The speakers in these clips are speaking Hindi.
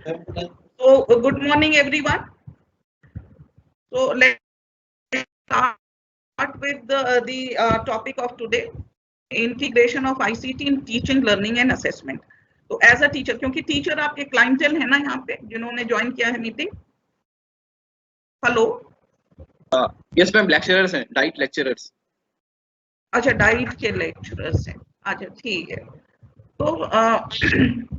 So, good morning, everyone. So, let's start with the topic of today, integration of ICT in teaching, learning and assessment. तो एज अ टीचर, क्योंकि टीचर आपके क्लाइंटल है ना यहाँ पे जिन्होंने ज्वाइन किया है meeting. Hello. Yes ma'am, lecturers हैं, डाइट लेक्चरर्स. अच्छा, डाइट के लेक्चरर्स हैं. अच्छा, ठीक है. तो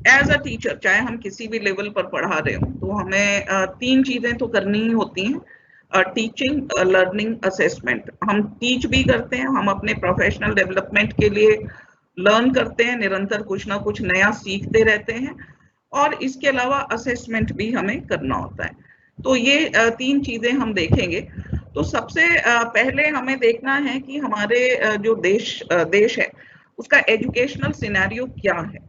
एज अ टीचर, चाहे हम किसी भी लेवल पर पढ़ा रहे हो, तो हमें तीन चीजें तो करनी ही होती हैं. Teaching, learning, assessment. हम टीच भी करते हैं, हम अपने प्रोफेशनल डेवलपमेंट के लिए लर्न करते हैं, निरंतर कुछ ना कुछ नया सीखते रहते हैं, और इसके अलावा असेसमेंट भी हमें करना होता है. तो ये तीन चीजें हम देखेंगे. तो सबसे पहले हमें देखना है कि हमारे जो देश है उसका एजुकेशनल सिनेरियो क्या है.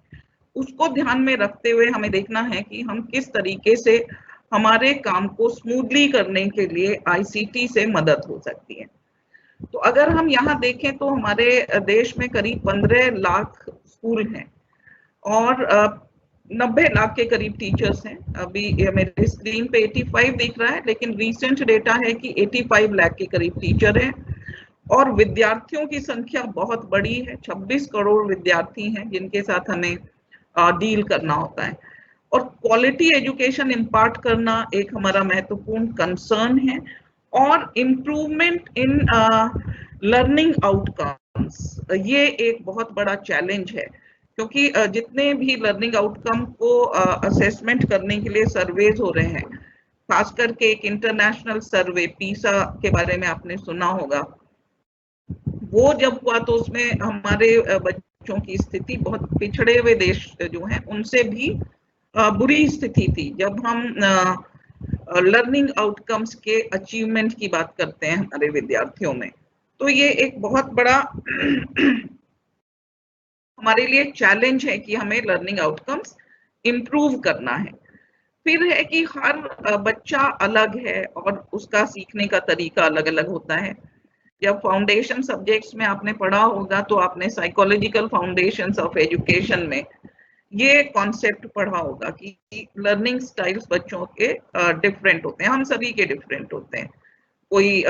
उसको ध्यान में रखते हुए हमें देखना है कि हम किस तरीके से हमारे काम को स्मूथली करने के लिए आईसीटी से मदद हो सकती है. तो अगर हम यहाँ देखें तो हमारे देश में करीब 15 लाख स्कूल हैं और 90 लाख के करीब टीचर्स हैं. अभी मेरे स्क्रीन पे 85 दिख रहा है, लेकिन रीसेंट डेटा है कि 85 लाख के करीब टीचर हैं और विद्यार्थियों की संख्या बहुत बड़ी है. 26 करोड़ विद्यार्थी हैं जिनके साथ हमें डील करना होता है. और क्वालिटी एजुकेशन इम्पार्ट करना एक हमारा महत्वपूर्ण कंसर्न है, और इम्प्रूवमेंट इन लर्निंग आउटकम्स ये एक बहुत बड़ा चैलेंज है, क्योंकि जितने भी लर्निंग आउटकम को असेसमेंट करने के लिए सर्वेज हो रहे हैं, खास करके एक इंटरनेशनल सर्वे पीसा के बारे में आपने सुना होगा, वो जब हुआ तो उसमें हमारे बच्चों की स्थिति बहुत पिछड़े हुए देश जो हैं उनसे भी बुरी स्थिति थी जब हम लर्निंग आउटकम्स के अचीवमेंट की बात करते हैं हमारे विद्यार्थियों में. तो ये एक बहुत बड़ा हमारे लिए चैलेंज है कि हमें लर्निंग आउटकम्स इम्प्रूव करना है. फिर है कि हर बच्चा अलग है और उसका सीखने का तरीका अलग अलग होता है. जब फाउंडेशन सब्जेक्ट्स में आपने पढ़ा होगा तो आपने साइकोलॉजिकल फाउंडेशंस ऑफ एजुकेशन में ये कॉन्सेप्ट पढ़ा होगा कि लर्निंग स्टाइल्स बच्चों के डिफरेंट होते हैं. हम सभी के डिफरेंट होते हैं. कोई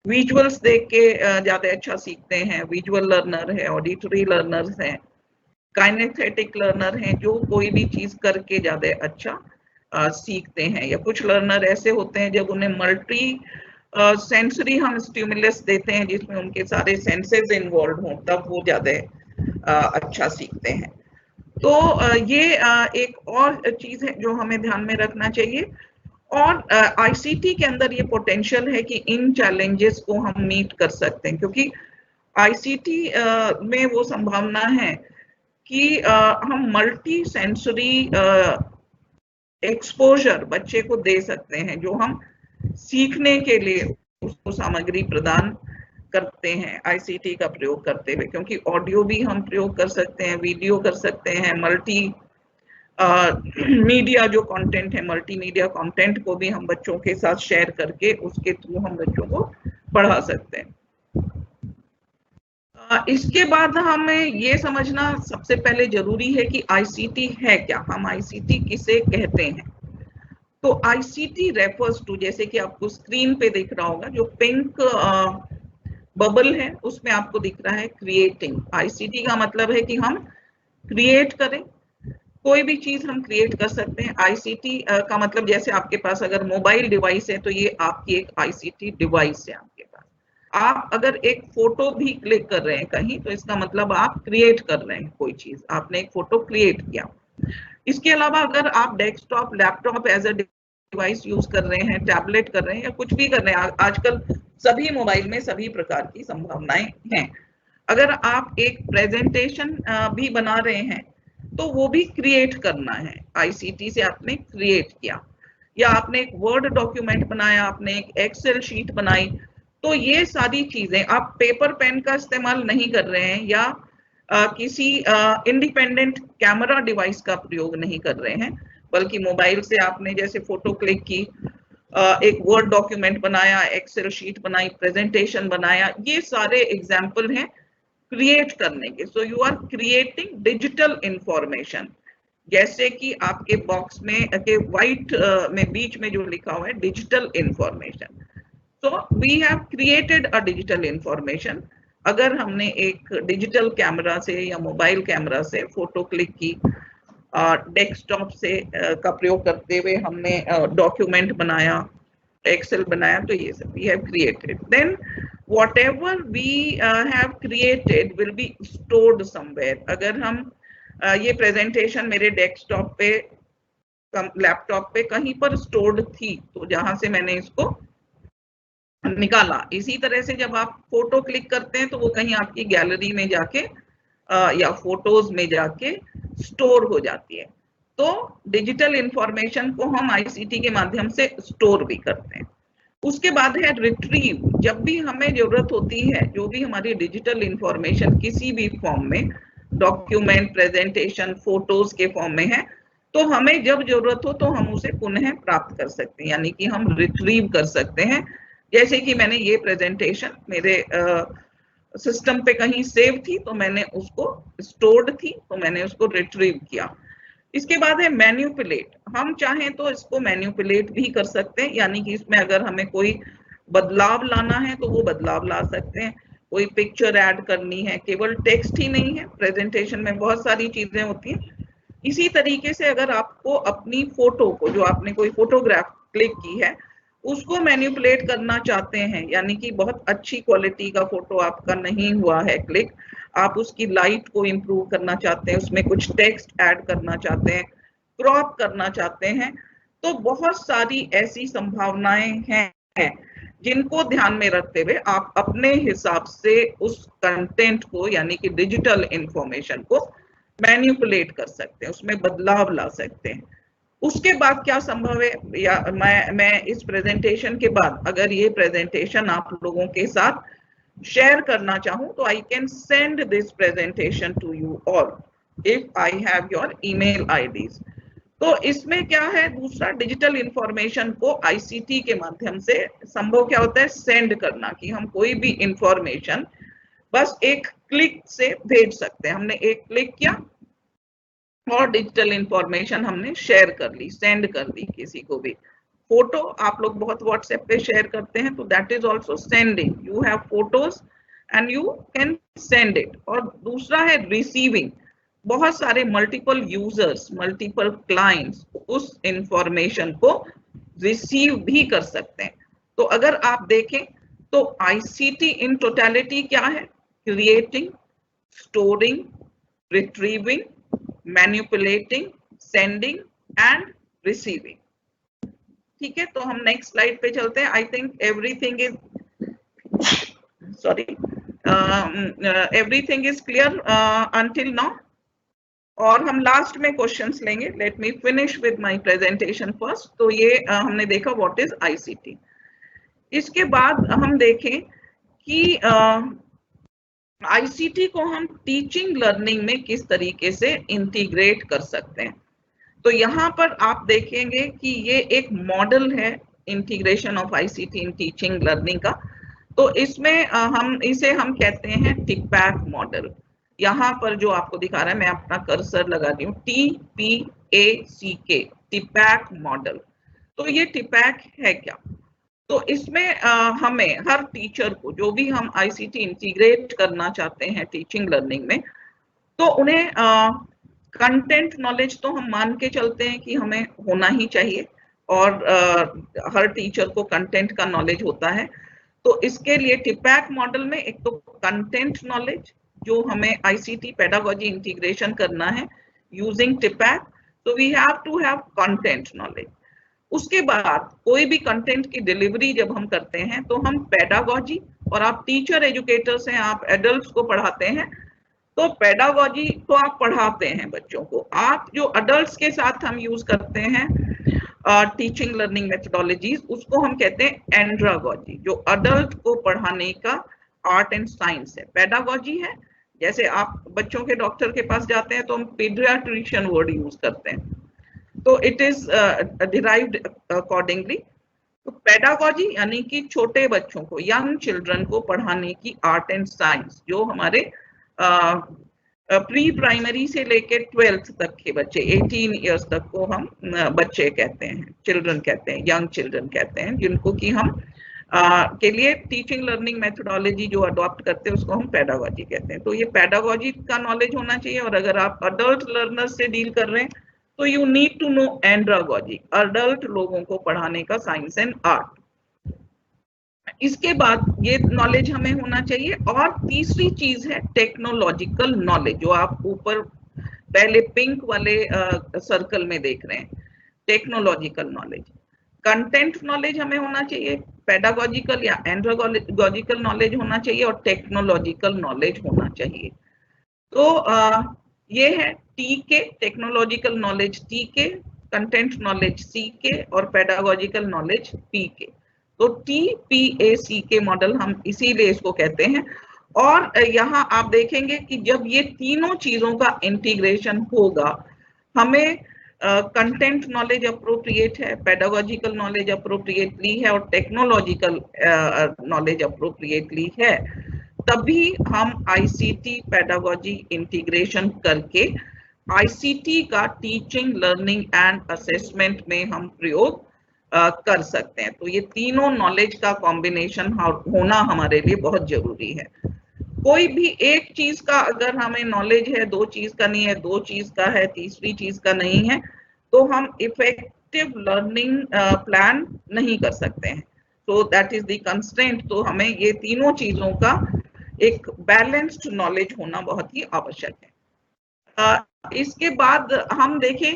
विजुअल्स देख के ज्यादा अच्छा सीखते हैं, विजुअल लर्नर है, ऑडिटरी लर्नर्स हैं, काइनेस्थेटिक लर्नर हैं जो कोई भी चीज करके ज्यादा अच्छा सीखते हैं, या कुछ लर्नर ऐसे होते हैं जब उन्हें मल्टी सेंसरी हम स्टिमुलस देते हैं जिसमें उनके सारे सेंसेस इन्वॉल्व हों, तब वो ज्यादा अच्छा सीखते हैं. तो ये एक और चीज है जो हमें ध्यान में रखना चाहिए. और आईसीटी के अंदर ये पोटेंशियल है कि इन चैलेंजेस को हम मीट कर सकते हैं, क्योंकि आईसीटी में वो संभावना है कि हम मल्टी सेंसरी एक्सपोजर बच्चे को दे सकते हैं, जो हम सीखने के लिए उसको सामग्री प्रदान करते हैं आईसीटी का प्रयोग करते हुए. क्योंकि ऑडियो भी हम प्रयोग कर सकते हैं, वीडियो कर सकते हैं, मल्टी मीडिया जो कंटेंट है, मल्टीमीडिया कंटेंट को भी हम बच्चों के साथ शेयर करके उसके थ्रू हम बच्चों को पढ़ा सकते हैं. इसके बाद हमें ये समझना सबसे पहले जरूरी है कि आईसीटी है क्या, हम आईसीटी किसे कहते हैं. तो आईसीटी रेफर्स टू, जैसे कि आपको स्क्रीन पे दिख रहा होगा, जो पिंक बबल है उसमें आपको दिख रहा है क्रिएटिंग. आईसीटी का मतलब है कि हम क्रिएट करें, कोई भी चीज हम क्रिएट कर सकते हैं. आईसीटी का मतलब जैसे आपके पास अगर मोबाइल डिवाइस है तो ये आपकी एक आईसीटी डिवाइस है आपके पास. आप अगर एक फोटो भी क्लिक कर रहे हैं कहीं तो इसका मतलब आप क्रिएट कर रहे हैं कोई चीज, आपने एक फोटो क्रिएट किया. इसके अलावा अगर आप desktop, laptop as a device use कर रहे हैं, टैबलेट कर रहे हैं, या कुछ भी कर रहे हैं, आजकल सभी मोबाइल में सभी प्रकार की संभावनाएं हैं. अगर आप एक प्रेजेंटेशन भी बना रहे हैं तो वो भी क्रिएट करना है. आईसीटी से आपने क्रिएट किया, या आपने एक वर्ड डॉक्यूमेंट बनाया, आपने एक एक्सेल शीट बनाई, तो ये सारी चीजें आप पेपर पेन का इस्तेमाल नहीं कर रहे हैं, या किसी इंडिपेंडेंट कैमरा डिवाइस का प्रयोग नहीं कर रहे हैं, बल्कि मोबाइल से आपने जैसे फोटो क्लिक की, एक वर्ड डॉक्यूमेंट बनाया, एक्सेल शीट बनाई, प्रेजेंटेशन बनाया, ये सारे एग्जाम्पल हैं क्रिएट करने के. So you are creating digital information. जैसे कि आपके बॉक्स में के व्हाइट में बीच में जो लिखा हुआ है डिजिटल इंफॉर्मेशन, तो we have created a digital information. अगर हमने एक डिजिटल कैमरा से या मोबाइल कैमरा से फोटो क्लिक की, डेस्कटॉप से का प्रयोग करते हुए हमने डॉक्यूमेंट बनाया, एक्सेल बनाया, तो ये सब we have created. Then whatever we have created will be stored somewhere। अगर हम ये प्रेजेंटेशन मेरे डेस्कटॉप पे, लैपटॉप पे कहीं पर स्टोर्ड थी, तो जहां से मैंने इसको निकाला, इसी तरह से जब आप फोटो क्लिक करते हैं तो वो कहीं आपकी गैलरी में जाके या फोटोज में जाके स्टोर हो जाती है। तो डिजिटल इंफॉर्मेशन को हम आईसीटी के माध्यम से स्टोर भी करते हैं। उसके बाद है रिट्रीव। जब भी हमें जरूरत होती है, जो भी हमारी डिजिटल इंफॉर्मेशन किसी भी फॉर्म में, डॉक्यूमेंट, प्रेजेंटेशन, फोटोज के फॉर्म में है, तो हमें जब जरूरत हो तो हम उसे पुनः प्राप्त कर सकते हैं, यानी कि हम रिट्रीव कर सकते हैं। जैसे कि मैंने ये प्रेजेंटेशन मेरे सिस्टम पे कहीं सेव थी, तो मैंने उसको स्टोर्ड थी, तो मैंने उसको रिट्रीव किया। इसके बाद है मैन्युपुलेट। हम चाहें तो इसको मैन्युपुलेट भी कर सकते हैं, यानी कि इसमें अगर हमें कोई बदलाव लाना है तो वो बदलाव ला सकते हैं। कोई पिक्चर ऐड करनी है, केवल टेक्स्ट ही नहीं है, प्रेजेंटेशन में बहुत सारी चीजें होती हैं। इसी तरीके से अगर आपको अपनी फोटो को, जो आपने कोई फोटोग्राफ क्लिक की है, उसको मैन्युपुलेट करना चाहते हैं, यानी कि बहुत अच्छी क्वालिटी का फोटो आपका नहीं हुआ है क्लिक, आप उसकी लाइट को इम्प्रूव करना चाहते हैं, उसमें कुछ टेक्स्ट ऐड करना चाहते हैं, क्रॉप करना चाहते हैं, तो बहुत सारी ऐसी संभावनाएं हैं जिनको ध्यान में रखते हुए आप अपने हिसाब से उस कंटेंट को, यानी कि डिजिटल इंफॉर्मेशन को मैन्युपुलेट कर सकते हैं, उसमें बदलाव ला सकते हैं। उसके बाद क्या संभव है, या मैं इस प्रेजेंटेशन के बाद अगर ये प्रेजेंटेशन आप लोगों के साथ शेयर करना चाहूं, तो I can send this presentation to you all if I have your email IDs. तो इसमें क्या है, दूसरा डिजिटल इंफॉर्मेशन को आईसीटी के माध्यम से संभव क्या होता है, सेंड करना, कि हम कोई भी इंफॉर्मेशन बस एक क्लिक से भेज सकते हैं। हमने एक क्लिक किया और डिजिटल इंफॉर्मेशन हमने शेयर कर ली, सेंड कर दी किसी को भी। फोटो आप लोग बहुत व्हाट्सएप पे शेयर करते हैं, तो that is also sending. You have photos and you can send it. और दूसरा है रिसीविंग। बहुत सारे मल्टीपल यूजर्स, मल्टीपल क्लाइंट्स उस इंफॉर्मेशन को रिसीव भी कर सकते हैं। तो अगर आप देखें तो आईसीटी इन टोटलिटी क्या है, creating, storing, retrieving, manipulating, sending end receiving. ठीक है, तो हम नेक्स्ट स्लाइड पे चलते हैं। I think everything is everything is clear until now. और हम लास्ट में क्वेश्चंस लेंगे। Let me finish with my presentation first. तो ये हमने देखा व्हाट इज आईसीटी। इसके बाद हम देखें कि आईसीटी को हम टीचिंग लर्निंग में किस तरीके से इंटीग्रेट कर सकते हैं। तो यहाँ पर आप देखेंगे कि ये एक मॉडल है integration of ICT in teaching learning का। तो इसमें हम कहते हैं टिपैक मॉडल। यहाँ पर जो आपको दिखा रहा है, मैं अपना कर्सर लगा दी हूँ, TPACK, टिपैक मॉडल। तो ये टिपैक है क्या, तो इसमें हमें हर टीचर को, जो भी हम आईसीटी इंटीग्रेट करना चाहते हैं टीचिंग लर्निंग में, तो उन्हें कंटेंट नॉलेज तो हम मान के चलते हैं कि हमें होना ही चाहिए, और हर टीचर को कंटेंट का नॉलेज होता है। तो इसके लिए टिपैक मॉडल में एक तो कंटेंट नॉलेज, जो हमें आईसीटी पेडागोजी इंटीग्रेशन करना है यूजिंग टिपैक, तो we have to have content knowledge. उसके बाद कोई भी कंटेंट की डिलीवरी जब हम करते हैं तो हम पेडागोजी, और आप टीचर एजुकेटर्स हैं, आप एडल्ट्स को पढ़ाते हैं, तो पेडागोजी तो आप पढ़ाते हैं बच्चों को। आप जो अडल्ट्स के साथ हम यूज करते हैं टीचिंग लर्निंग मेथोडोलॉजीज, उसको हम कहते हैं एंड्रागोजी, जो अडल्ट को पढ़ाने का आर्ट एंड साइंस है। पेडागोजी है, जैसे आप बच्चों के डॉक्टर के पास जाते हैं तो हम पीडियाट्रिशियन वर्ड यूज करते हैं, तो इट इज डिराइव्ड अकॉर्डिंगली। तो पेडागोजी यानी कि छोटे बच्चों को, यंग चिल्ड्रन को पढ़ाने की आर्ट एंड साइंस, जो हमारे प्री प्राइमरी से लेके 12th तक के बच्चे, 18 इयर्स तक को हम बच्चे कहते हैं, चिल्ड्रन कहते हैं, यंग चिल्ड्रन कहते हैं, जिनको कि हम के लिए टीचिंग लर्निंग मेथोडोलॉजी जो अडॉप्ट करते हैं उसको हम पेडागोजी कहते हैं। तो ये पेडागोजी का नॉलेज होना चाहिए। और अगर आप अडल्ट लर्नर्स से डील कर रहे हैं तो you need to know andragogy, adult लोगों को पढ़ाने का साइंस एंड आर्ट। इसके बाद ये नॉलेज हमें होना चाहिए। और तीसरी चीज है टेक्नोलॉजिकल नॉलेज, जो आप ऊपर पहले पिंक वाले सर्कल में देख रहे हैं, टेक्नोलॉजिकल नॉलेज। कंटेंट नॉलेज हमें होना चाहिए, पेडागोजिकल या एंड्रागोजिकल नॉलेज होना चाहिए, और टेक्नोलॉजिकल नॉलेज होना चाहिए। तो ये है टी के, टेक्नोलॉजिकल नॉलेज टी के, कंटेंट नॉलेज सी के, और पेडागोजिकल नॉलेज पी के। तो TPACK मॉडल हम इसीलिए इसको कहते हैं। और यहाँ आप देखेंगे कि जब ये तीनों चीजों का इंटीग्रेशन होगा, हमें कंटेंट नॉलेज अप्रोप्रिएट है, पेडागोजिकल नॉलेज अप्रोप्रिएटली है, और टेक्नोलॉजिकल नॉलेज अप्रोप्रिएटली है, तभी हम ICT पेडागोजी इंटीग्रेशन करके ICT का टीचिंग लर्निंग एंड असेसमेंट में हम प्रयोग कर सकते हैं। तो ये तीनों नॉलेज का कॉम्बिनेशन होना हमारे लिए बहुत जरूरी है। कोई भी एक चीज का अगर हमें नॉलेज है, दो चीज का नहीं है, दो चीज का है, तीसरी चीज का नहीं है, तो हम इफेक्टिव लर्निंग प्लान नहीं कर सकते हैं। तो दैट इज द कंस्ट्रेंट। तो हमें ये तीनों चीजों का एक बैलेंस्ड नॉलेज होना बहुत ही आवश्यक है। इसके बाद हम देखें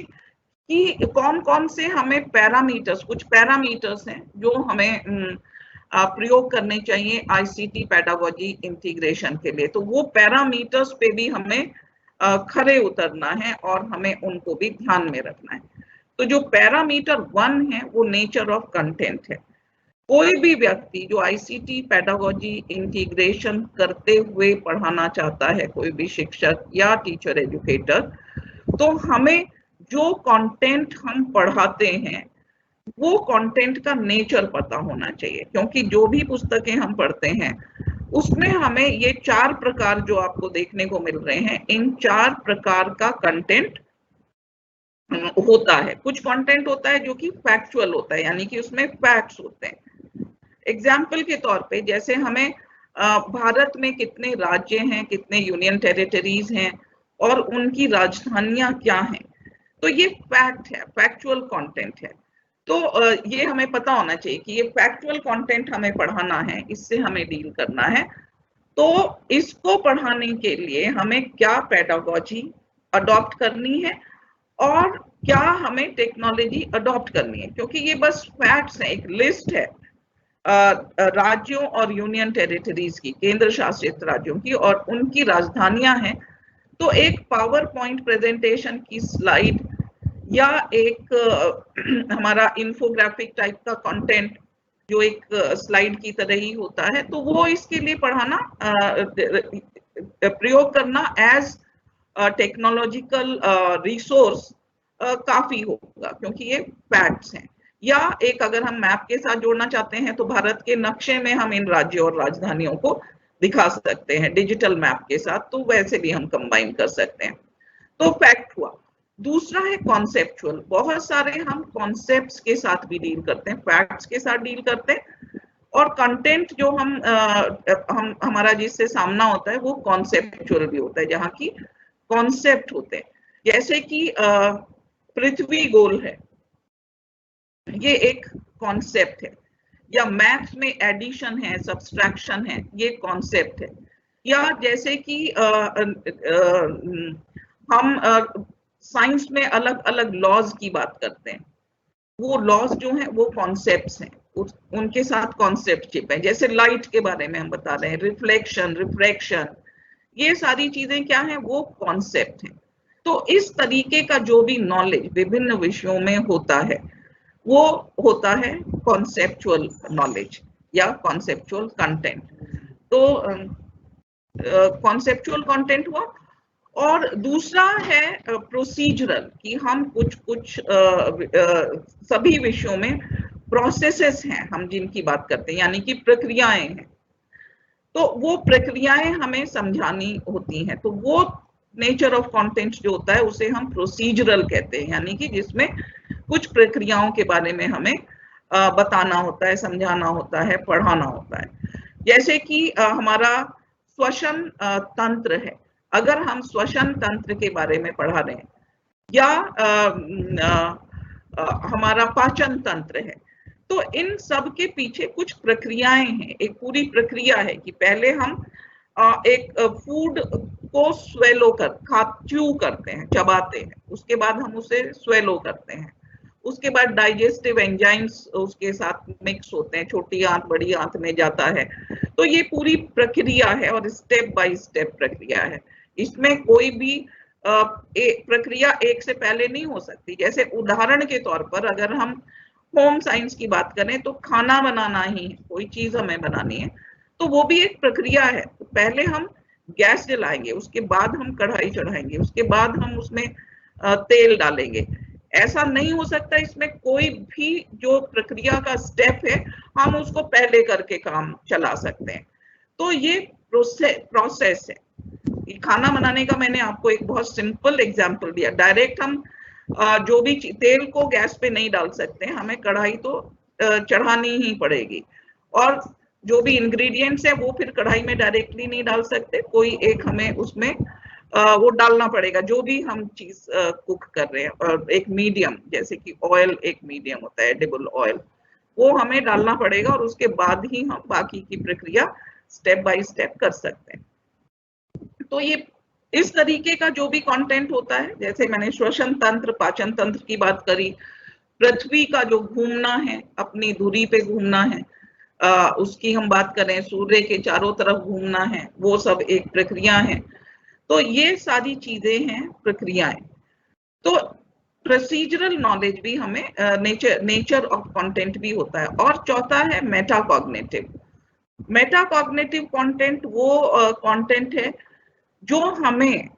कि कौन कौन से हमें पैरामीटर्स, कुछ पैरामीटर्स हैं जो हमें प्रयोग करने चाहिए ICT पेडागोजी इंटीग्रेशन के लिए। तो वो पैरामीटर्स पे भी हमें खरे उतरना है और हमें उनको भी ध्यान में रखना है। तो जो पैरामीटर 1 है वो नेचर ऑफ कंटेंट है। कोई भी व्यक्ति जो ICT पेडागोजी इंटीग्रेशन करते हुए पढ़ाना चाहता है, कोई भी शिक्षक या टीचर एजुकेटर, तो हमें जो कंटेंट हम पढ़ाते हैं वो कंटेंट का नेचर पता होना चाहिए। क्योंकि जो भी पुस्तकें हम पढ़ते हैं उसमें हमें ये 4 प्रकार जो आपको देखने को मिल रहे हैं, इन 4 प्रकार का कंटेंट होता है। कुछ कंटेंट होता है जो कि फैक्चुअल होता है, यानी कि उसमें फैक्ट्स होते हैं। एग्जाम्पल के तौर पे जैसे हमें भारत में कितने राज्य हैं, कितने यूनियन टेरिटरीज हैं और उनकी राजधानियां क्या हैं, तो ये फैक्ट है, फैक्चुअल कंटेंट है। तो ये हमें पता होना चाहिए कि ये फैक्चुअल कंटेंट हमें पढ़ाना है, इससे हमें डील करना है। तो इसको पढ़ाने के लिए हमें क्या पेडागोजी अडॉप्ट करनी है और क्या हमें टेक्नोलॉजी अडॉप्ट करनी है, क्योंकि ये बस फैक्ट्स है, एक लिस्ट है राज्यों और यूनियन टेरिटरीज की, केंद्र शासित राज्यों की, और उनकी राजधानियां हैं। तो एक पावर पॉइंट प्रेजेंटेशन की स्लाइड या एक हमारा इंफोग्राफिक टाइप का कंटेंट जो एक स्लाइड की तरह ही होता है, तो वो इसके लिए पढ़ाना, प्रयोग करना एज टेक्नोलॉजिकल रिसोर्स काफी होगा, क्योंकि ये फैक्ट्स हैं। या एक अगर हम मैप के साथ जोड़ना चाहते हैं तो भारत के नक्शे में हम इन राज्यों और राजधानियों को दिखा सकते हैं डिजिटल मैप के साथ, तो वैसे भी हम कंबाइन कर सकते हैं। तो फैक्ट हुआ। दूसरा है कॉन्सेप्चुअल। बहुत सारे हम कॉन्सेप्ट्स के साथ भी डील करते हैं, फैक्ट्स के साथ डील करते हैं, और कंटेंट जो हम हमारा जिससे सामना होता है वो कॉन्सेप्चुअल भी होता है, जहाँ की कॉन्सेप्ट होते हैं। जैसे कि पृथ्वी गोल है, ये एक कॉन्सेप्ट है। या मैथ्स में एडिशन है, सब्सट्रैक्शन है, ये कॉन्सेप्ट है। या जैसे कि हम साइंस में अलग अलग लॉज की बात करते हैं, वो लॉज जो हैं वो कॉन्सेप्ट्स हैं, उनके साथ कॉन्सेप्ट चिप है। जैसे लाइट के बारे में हम बता रहे हैं, रिफ्लेक्शन, रिफ्रैक्शन, ये सारी चीजें क्या हैं, वो कॉन्सेप्ट हैं। तो इस तरीके का जो भी नॉलेज विभिन्न विषयों में होता है वो होता है कॉन्सेप्चुअल नॉलेज या कॉन्सेप्चुअल कंटेंट। तो कॉन्सेप्चुअल कंटेंट हुआ। और दूसरा है प्रोसीजरल, कि हम कुछ सभी विषयों में प्रोसेसेस हैं हम जिनकी बात करते हैं, यानी कि प्रक्रियाएं हैं। तो वो प्रक्रियाएं हमें समझानी होती हैं। तो वो नेचर ऑफ कंटेंट जो होता है उसे हम प्रोसीजरल कहते हैं, यानी कि जिसमें कुछ प्रक्रियाओं के बारे में हमें बताना होता है, समझाना होता है, पढ़ाना होता है। जैसे कि हमारा श्वसन तंत्र है, अगर हम श्वसन तंत्र के बारे में पढ़ा रहे हैं, या हमारा पाचन तंत्र है, तो इन सब के पीछे कुछ प्रक्रियाएं हैं, एक पूरी प्रक्रिया है कि पहले हम एक फूड को स्वेलो च्यू करते हैं, चबाते हैं, उसके बाद हम उसे स्वेलो करते हैं, उसके बाद डाइजेस्टिव एंजाइम्स उसके साथ मिक्स होते हैं, छोटी आंत बड़ी आंत में जाता है। तो ये पूरी प्रक्रिया है और स्टेप बाय स्टेप प्रक्रिया है, इसमें कोई भी प्रक्रिया एक से पहले नहीं हो सकती। जैसे उदाहरण के तौर पर अगर हम होम साइंस की बात करें तो खाना बनाना ही है, कोई चीज हमें बनानी है तो वो भी एक प्रक्रिया है। तो पहले हम गैस जलाएंगे, उसके बाद हम कढ़ाई चढ़ाएंगे, उसके बाद हम उसमें तेल डालेंगे। ऐसा नहीं हो सकता, इसमें कोई भी जो प्रक्रिया का स्टेप है हम उसको पहले करके काम चला सकते हैं। तो ये प्रोसेस है। खाना बनाने का मैंने आपको एक बहुत सिंपल एग्जांपल दिया। डायरेक्ट हम जो भी तेल को गैस पे नहीं डाल सकते, हमें कढ़ाई तो चढ़ानी ही पड़ेगी, और जो भी इंग्रेडिएंट्स है वो फिर कढ़ाई में डायरेक्टली नहीं डाल सकते, कोई एक हमें उसमें वो डालना पड़ेगा जो भी हम चीज कुक कर रहे हैं। और एक मीडियम, जैसे कि ऑयल एक मीडियम होता है, एडिबल ऑयल, वो हमें डालना पड़ेगा और उसके बाद ही हम बाकी की प्रक्रिया स्टेप बाय स्टेप कर सकते हैं। तो ये इस तरीके का जो भी कंटेंट होता है, जैसे मैंने श्वसन तंत्र, पाचन तंत्र की बात करी, पृथ्वी का जो घूमना है, अपनी धुरी पे घूमना है, उसकी हम बात करें, सूर्य के चारों तरफ घूमना है, वो सब एक प्रक्रिया है। तो ये सारी चीजें हैं प्रक्रियाएं। तो प्रोसीजरल नॉलेज भी हमें नेचर ऑफ कंटेंट भी होता है। और चौथा है मेटाकॉग्निटिव। मेटाकॉग्निटिव कंटेंट वो कंटेंट है जो हमें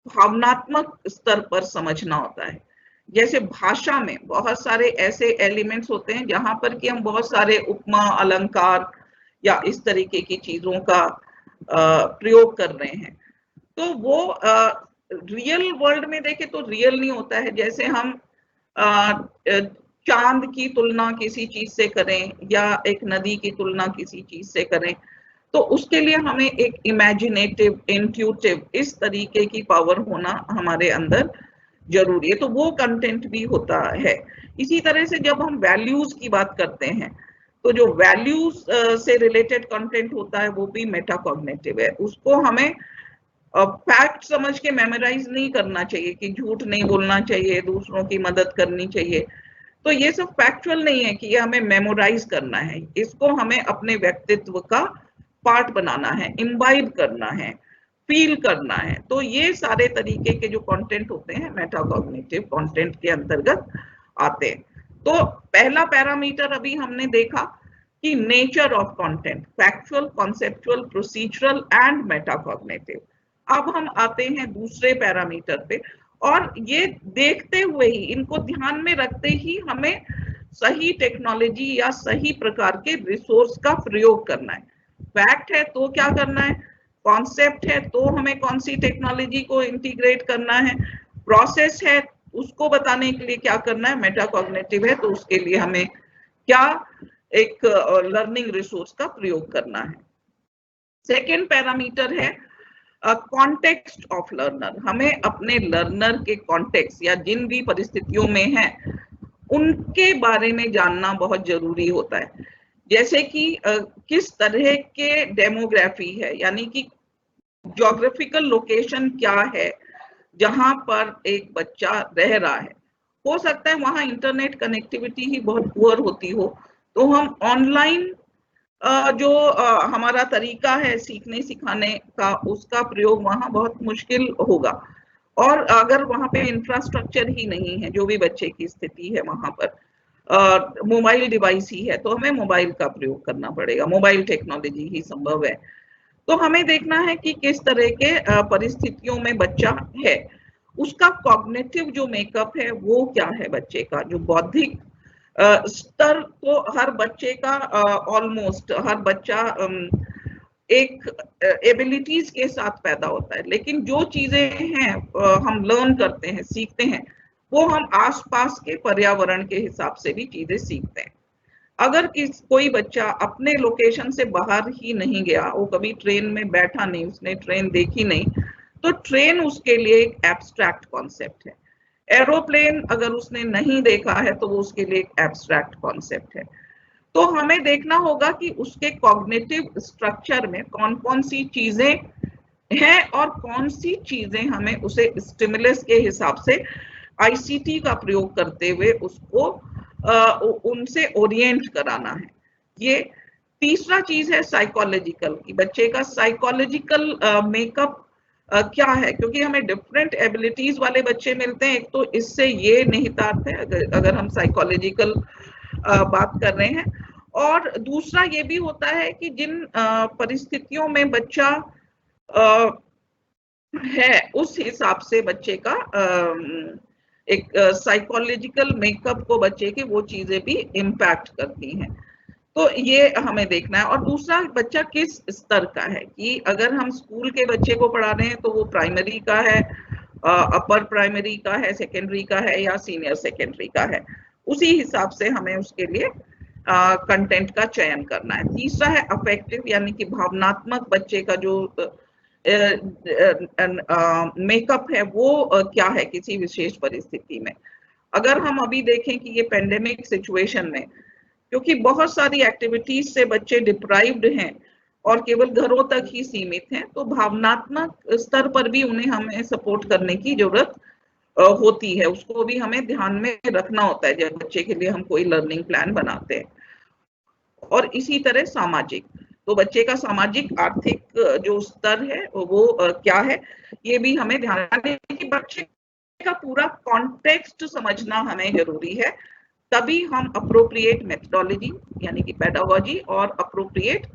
भावनात्मक स्तर पर समझना होता है। जैसे भाषा में बहुत सारे ऐसे एलिमेंट्स होते हैं जहां पर कि हम बहुत सारे उपमा, अलंकार या इस तरीके की चीजों का प्रयोग कर रहे हैं, तो वो रियल वर्ल्ड में देखें तो रियल नहीं होता है। जैसे हम चांद की तुलना किसी चीज से करें या एक नदी की तुलना किसी चीज से करें, तो उसके लिए हमें एक इमेजिनेटिव, इंट्यूटिव, इस तरीके की पावर होना हमारे अंदर जरूरी है। तो वो कंटेंट भी होता है। इसी तरह से जब हम वैल्यूज की बात करते हैं, तो जो वैल्यूज से रिलेटेड कंटेंट होता है वो भी मेटाकॉग्निटिव है। उसको हमें फैक्ट समझ के मेमोराइज नहीं करना चाहिए कि झूठ नहीं बोलना चाहिए, दूसरों की मदद करनी चाहिए। तो ये सब फैक्चुअल नहीं है कि ये हमें मेमोराइज करना है, इसको हमें अपने व्यक्तित्व का पार्ट बनाना है, इम्बाइब करना है, फील करना है। तो ये सारे तरीके के जो कंटेंट होते हैं मेटाकॉग्निटिव कंटेंट के अंतर्गत आते हैं। तो पहला पैरामीटर अभी हमने देखा कि nature of content, factual, conceptual, procedural and metacognitive. अब हम आते हैं दूसरे पैरामीटर पे, और ये देखते हुए ही, इनको ध्यान में रखते ही हमें सही टेक्नोलॉजी या सही प्रकार के रिसोर्स का प्रयोग करना है। फैक्ट है तो क्या करना है, कॉन्सेप्ट है तो हमें कौन सी टेक्नोलॉजी को इंटीग्रेट करना है, प्रोसेस है उसको बताने के लिए क्या करना है, मेटाकॉग्निटिव है तो उसके लिए हमें क्या एक लर्निंग रिसोर्स का प्रयोग करना है। सेकेंड पैरामीटर है कॉन्टेक्स्ट ऑफ लर्नर। हमें अपने लर्नर के कॉन्टेक्स्ट या जिन भी परिस्थितियों में है उनके बारे में जानना बहुत जरूरी होता है। जैसे कि किस तरह के डेमोग्राफी है, यानी कि ज्योग्राफिकल लोकेशन क्या है जहां पर एक बच्चा रह रहा है। हो सकता है वहां इंटरनेट कनेक्टिविटी ही बहुत पुअर होती हो, तो हम ऑनलाइन जो हमारा तरीका है सीखने सिखाने का, उसका प्रयोग वहां बहुत मुश्किल होगा। और अगर वहां पे इंफ्रास्ट्रक्चर ही नहीं है, जो भी बच्चे की स्थिति है वहां पर मोबाइल डिवाइस ही है, तो हमें मोबाइल का प्रयोग करना पड़ेगा, मोबाइल टेक्नोलॉजी ही संभव है। तो हमें देखना है कि किस तरह के परिस्थितियों में बच्चा है, उसका कॉग्निटिव जो मेकअप है वो क्या है बच्चे का, जो बौद्धिक स्तर। तो हर बच्चे का ऑलमोस्ट हर बच्चा एक एबिलिटीज के साथ पैदा होता है, लेकिन जो चीजें हैं हम लर्न करते हैं, सीखते हैं, वो हम आसपास के पर्यावरण के हिसाब से भी चीजें सीखते हैं। अगर कोई बच्चा अपने लोकेशन से बाहर ही नहीं गया, वो कभी ट्रेन में बैठा नहीं, उसने ट्रेन देखी नहीं, तो ट्रेन उसके लिए एक एब्स्ट्रैक्ट कॉन्सेप्ट है। एरोप्लेन अगर उसने नहीं देखा है तो वो उसके लिए एक एब्स्ट्रैक्ट कॉन्सेप्ट है। तो हमें देखना होगा कि उसके कॉग्निटिव स्ट्रक्चर में कौन कौन सी चीजें हैं और कौन सी चीजें हमें उसे स्टिमुलस के हिसाब से आईसीटी का प्रयोग करते हुए उसको उनसे ओरिएंट कराना है। ये तीसरा चीज है साइकोलॉजिकल, कि बच्चे का साइकोलॉजिकल मेकअप क्या है, क्योंकि हमें डिफरेंट एबिलिटीज वाले बच्चे मिलते हैं। एक तो इससे ये निहितार्थ है अगर हम साइकोलॉजिकल बात कर रहे हैं, और दूसरा ये भी होता है कि जिन परिस्थितियों में बच्चा है उस हिसाब से बच्चे का एक साइकोलॉजिकल मेकअप को बच्चे के वो चीजें भी इम्पैक्ट करती हैं। तो ये हमें देखना है। और दूसरा, बच्चा किस स्तर का है, कि अगर हम स्कूल के बच्चे को पढ़ा रहे हैं तो वो प्राइमरी का है, अपर प्राइमरी का है, सेकेंडरी का है या सीनियर सेकेंडरी का है, उसी हिसाब से हमें उसके लिए कंटेंट का चयन करना है। तीसरा है अफेक्टिव, यानी कि भावनात्मक बच्चे का जो मेकअप है वो क्या है किसी विशेष परिस्थिति में। अगर हम अभी देखें कि ये पेंडेमिक सिचुएशन में, क्योंकि बहुत सारी एक्टिविटीज से बच्चे डिप्राइव्ड हैं और केवल घरों तक ही सीमित हैं, तो भावनात्मक स्तर पर भी उन्हें हमें सपोर्ट करने की जरूरत होती है। उसको भी हमें ध्यान में रखना होता है जब बच्चे के लिए हम कोई लर्निंग प्लान बनाते हैं। और इसी तरह सामाजिक, तो बच्चे का सामाजिक आर्थिक जो स्तर है वो क्या है, ये भी हमें ध्यान रखना है कि बच्चे का पूरा कॉन्टेक्स्ट समझना हमें जरूरी है। तभी हम अप्रोप्रिएट मेथोडोलॉजी यानी कि पेडागोजी और अप्रोप्रिएट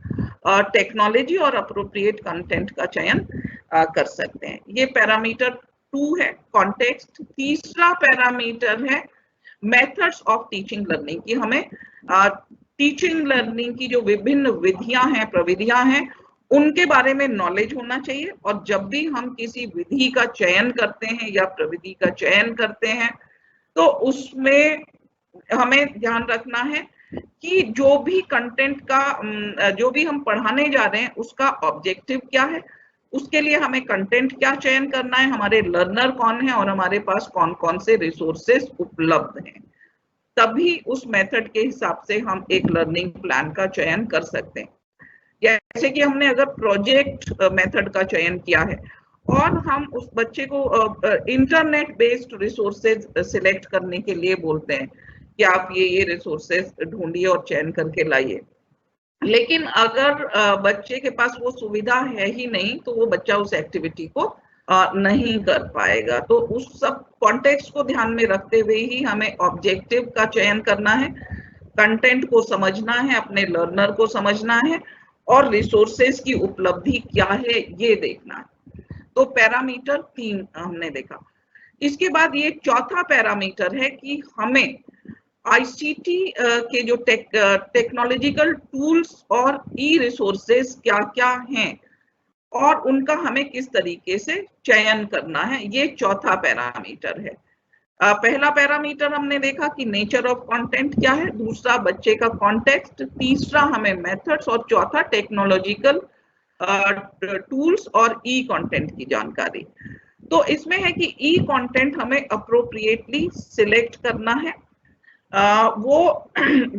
टेक्नोलॉजी और अप्रोप्रिएट कंटेंट का चयन कर सकते हैं। ये पैरामीटर 2 है, कॉन्टेक्स्ट। तीसरा पैरामीटर है मेथड्स ऑफ टीचिंग लर्निंग, कि हमें टीचिंग लर्निंग की जो विभिन्न विधियां हैं, प्रविधियां हैं, उनके बारे में नॉलेज होना चाहिए। और जब भी हम किसी विधि का चयन करते हैं या प्रविधि का चयन करते हैं तो उसमें हमें ध्यान रखना है कि जो भी कंटेंट का जो भी हम पढ़ाने जा रहे हैं उसका ऑब्जेक्टिव क्या है, उसके लिए हमें कंटेंट क्या चयन करना है, हमारे लर्नर कौन है और हमारे पास कौन कौन से रिसोर्सेस उपलब्ध हैं। तभी उस मेथड के हिसाब से हम एक लर्निंग प्लान का चयन कर सकते हैं। जैसे कि हमने अगर प्रोजेक्ट मेथड का चयन किया है और हम उस बच्चे को इंटरनेट बेस्ड रिसोर्सेज सिलेक्ट करने के लिए बोलते हैं कि आप ये रिसोर्सेज ढूंढिए और चयन करके लाइए, लेकिन अगर बच्चे के पास वो सुविधा है ही नहीं तो वो बच्चा उस एक्टिविटी को नहीं कर पाएगा। तो उस सब कॉन्टेक्स्ट को ध्यान में रखते हुए ही हमें ऑब्जेक्टिव का चयन करना है, कंटेंट को समझना है, अपने लर्नर को समझना है और रिसोर्सेज की उपलब्धि क्या है ये देखना है। तो पैरामीटर 3 हमने देखा। इसके बाद ये चौथा पैरामीटर है कि हमें आईसीटी के जो टेक्नोलॉजिकल टूल्स और ई रिसोर्सेज क्या क्या हैं और उनका हमें किस तरीके से चयन करना है, ये चौथा पैरामीटर है। पहला पैरामीटर हमने देखा कि नेचर ऑफ कंटेंट क्या है, दूसरा बच्चे का कॉन्टेक्स्ट, तीसरा हमें मेथड्स और चौथा टेक्नोलॉजिकल टूल्स और ई कंटेंट की जानकारी। तो इसमें है कि ई कंटेंट हमें अप्रोप्रिएटली सिलेक्ट करना है। वो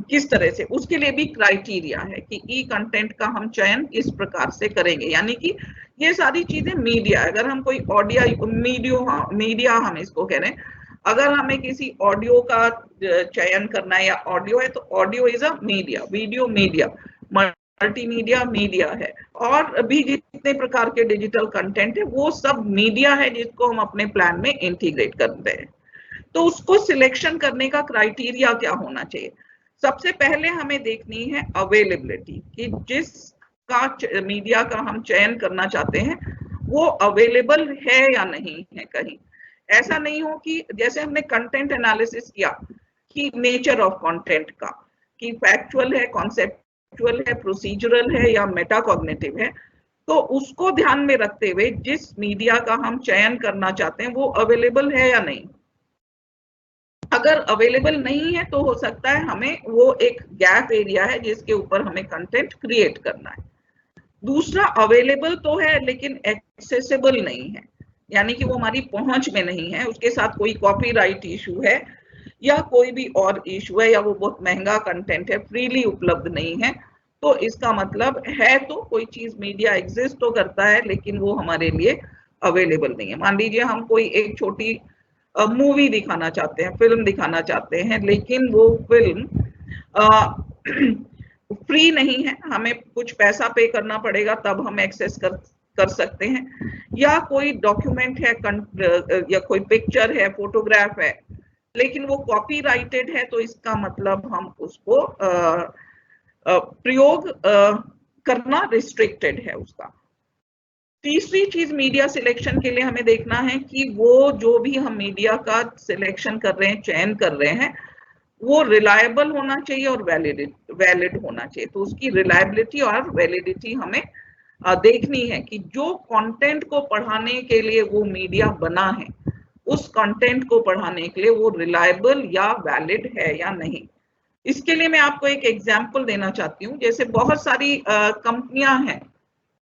किस तरह से, उसके लिए भी क्राइटेरिया है कि ई कंटेंट का हम चयन किस प्रकार से करेंगे। यानी कि ये सारी चीजें मीडिया, अगर हम कोई ऑडियो मीडिया हम इसको कह रहे हैं, अगर हमें किसी ऑडियो का चयन करना है या ऑडियो है तो audio is a media, video media, multimedia media है, और भी जितने प्रकार के डिजिटल कंटेंट है वो सब मीडिया है जिसको हम अपने प्लान में इंटीग्रेट करते हैं। तो उसको सिलेक्शन करने का क्राइटेरिया क्या होना चाहिए? सबसे पहले हमें देखनी है अवेलेबिलिटी, कि जिस का मीडिया का हम चयन करना चाहते हैं वो अवेलेबल है या नहीं है कहीं। ऐसा नहीं हो कि जैसे हमने कंटेंट एनालिसिस किया कि नेचर ऑफ कंटेंट का, कि फैक्चुअल है, कॉन्सेप्ट कंसेप्चुअल है, प्रोसीजरल है या मेटाकॉग्निटिव है, तो उसको ध्यान में रखते हुए जिस मीडिया का हम चयन करना चाहते हैं वो अवेलेबल है या नहीं। अगर अवेलेबल नहीं है तो हो सकता है हमें वो एक गैप एरिया है जिसके ऊपर हमें कंटेंट क्रिएट करना है। दूसरा, अवेलेबल तो है लेकिन एक्सेसिबल नहीं है, यानी कि वो हमारी पहुंच में नहीं है, उसके साथ कोई कॉपीराइट इशू है या कोई भी और इशू है, या वो बहुत महंगा कंटेंट है, फ्रीली उपलब्ध नहीं है, तो इसका मतलब है तो कोई चीज मीडिया एग्जिस्ट तो करता है लेकिन वो हमारे लिए अवेलेबल नहीं है। मान लीजिए हम कोई एक छोटी मूवी दिखाना चाहते हैं, फिल्म दिखाना चाहते हैं, लेकिन वो फिल्म फ्री नहीं है, हमें कुछ पैसा पे करना पड़ेगा तब हम एक्सेस कर सकते हैं, या कोई डॉक्यूमेंट है या कोई पिक्चर है, फोटोग्राफ है, लेकिन वो कॉपीराइटेड है, तो इसका मतलब हम उसको प्रयोग करना रिस्ट्रिक्टेड है उसका। तीसरी चीज मीडिया सिलेक्शन के लिए हमें देखना है कि वो जो भी हम मीडिया का सिलेक्शन कर रहे हैं, चयन कर रहे हैं, वो रिलायबल होना चाहिए और वैलिड होना चाहिए। तो उसकी रिलायबिलिटी और वैलिडिटी हमें देखनी है कि जो कंटेंट को पढ़ाने के लिए वो मीडिया बना है, उस कंटेंट को पढ़ाने के लिए वो रिलायबल या वैलिड है या नहीं। इसके लिए मैं आपको एक एग्जांपल देना चाहती हूँ। जैसे बहुत सारी कंपनियां हैं,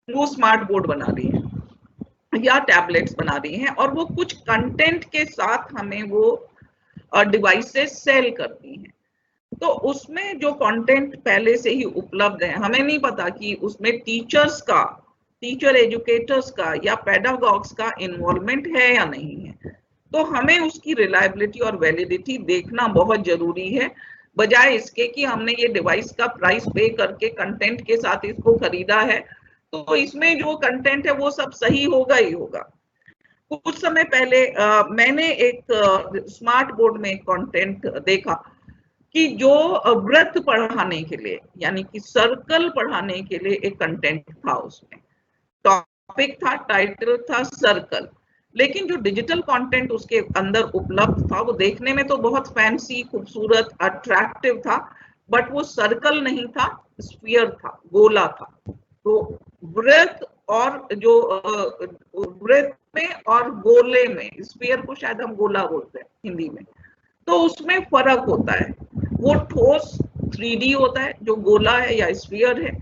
वो स्मार्ट बोर्ड बना रही है या टैबलेट्स बना रही हैं और वो कुछ कंटेंट के साथ हमें वो डिवाइसेस सेल करती हैं। तो उसमें जो कंटेंट पहले से ही उपलब्ध है, हमें नहीं पता कि उसमें टीचर एजुकेटर्स का या पेडागॉग्स का इन्वॉल्वमेंट है या नहीं है। तो हमें उसकी रिलायबिलिटी और वैलिडिटी देखना बहुत जरूरी है, बजाय इसके कि हमने ये डिवाइस का प्राइस पे करके कंटेंट के साथ इसको खरीदा है तो इसमें जो कंटेंट है वो सब सही होगा ही होगा। कुछ समय पहले मैंने एक स्मार्ट बोर्ड में कंटेंट देखा कि जो व्रत पढ़ाने के लिए, यानी कि सर्कल पढ़ाने के लिए एक कंटेंट था, उसमें टॉपिक था, टाइटल था सर्कल, लेकिन जो डिजिटल कंटेंट उसके अंदर उपलब्ध था वो देखने में तो बहुत फैंसी, खूबसूरत, अट्रैक्टिव था, बट वो सर्कल नहीं था, स्फीयर था, गोला था। तो व्रत और जो व्रत में और गोले में, स्फीयर को शायद हम गोला बोलते हैं हिंदी में, तो उसमें फर्क होता है। वो ठोस 3D होता है जो गोला है या स्फीयर है,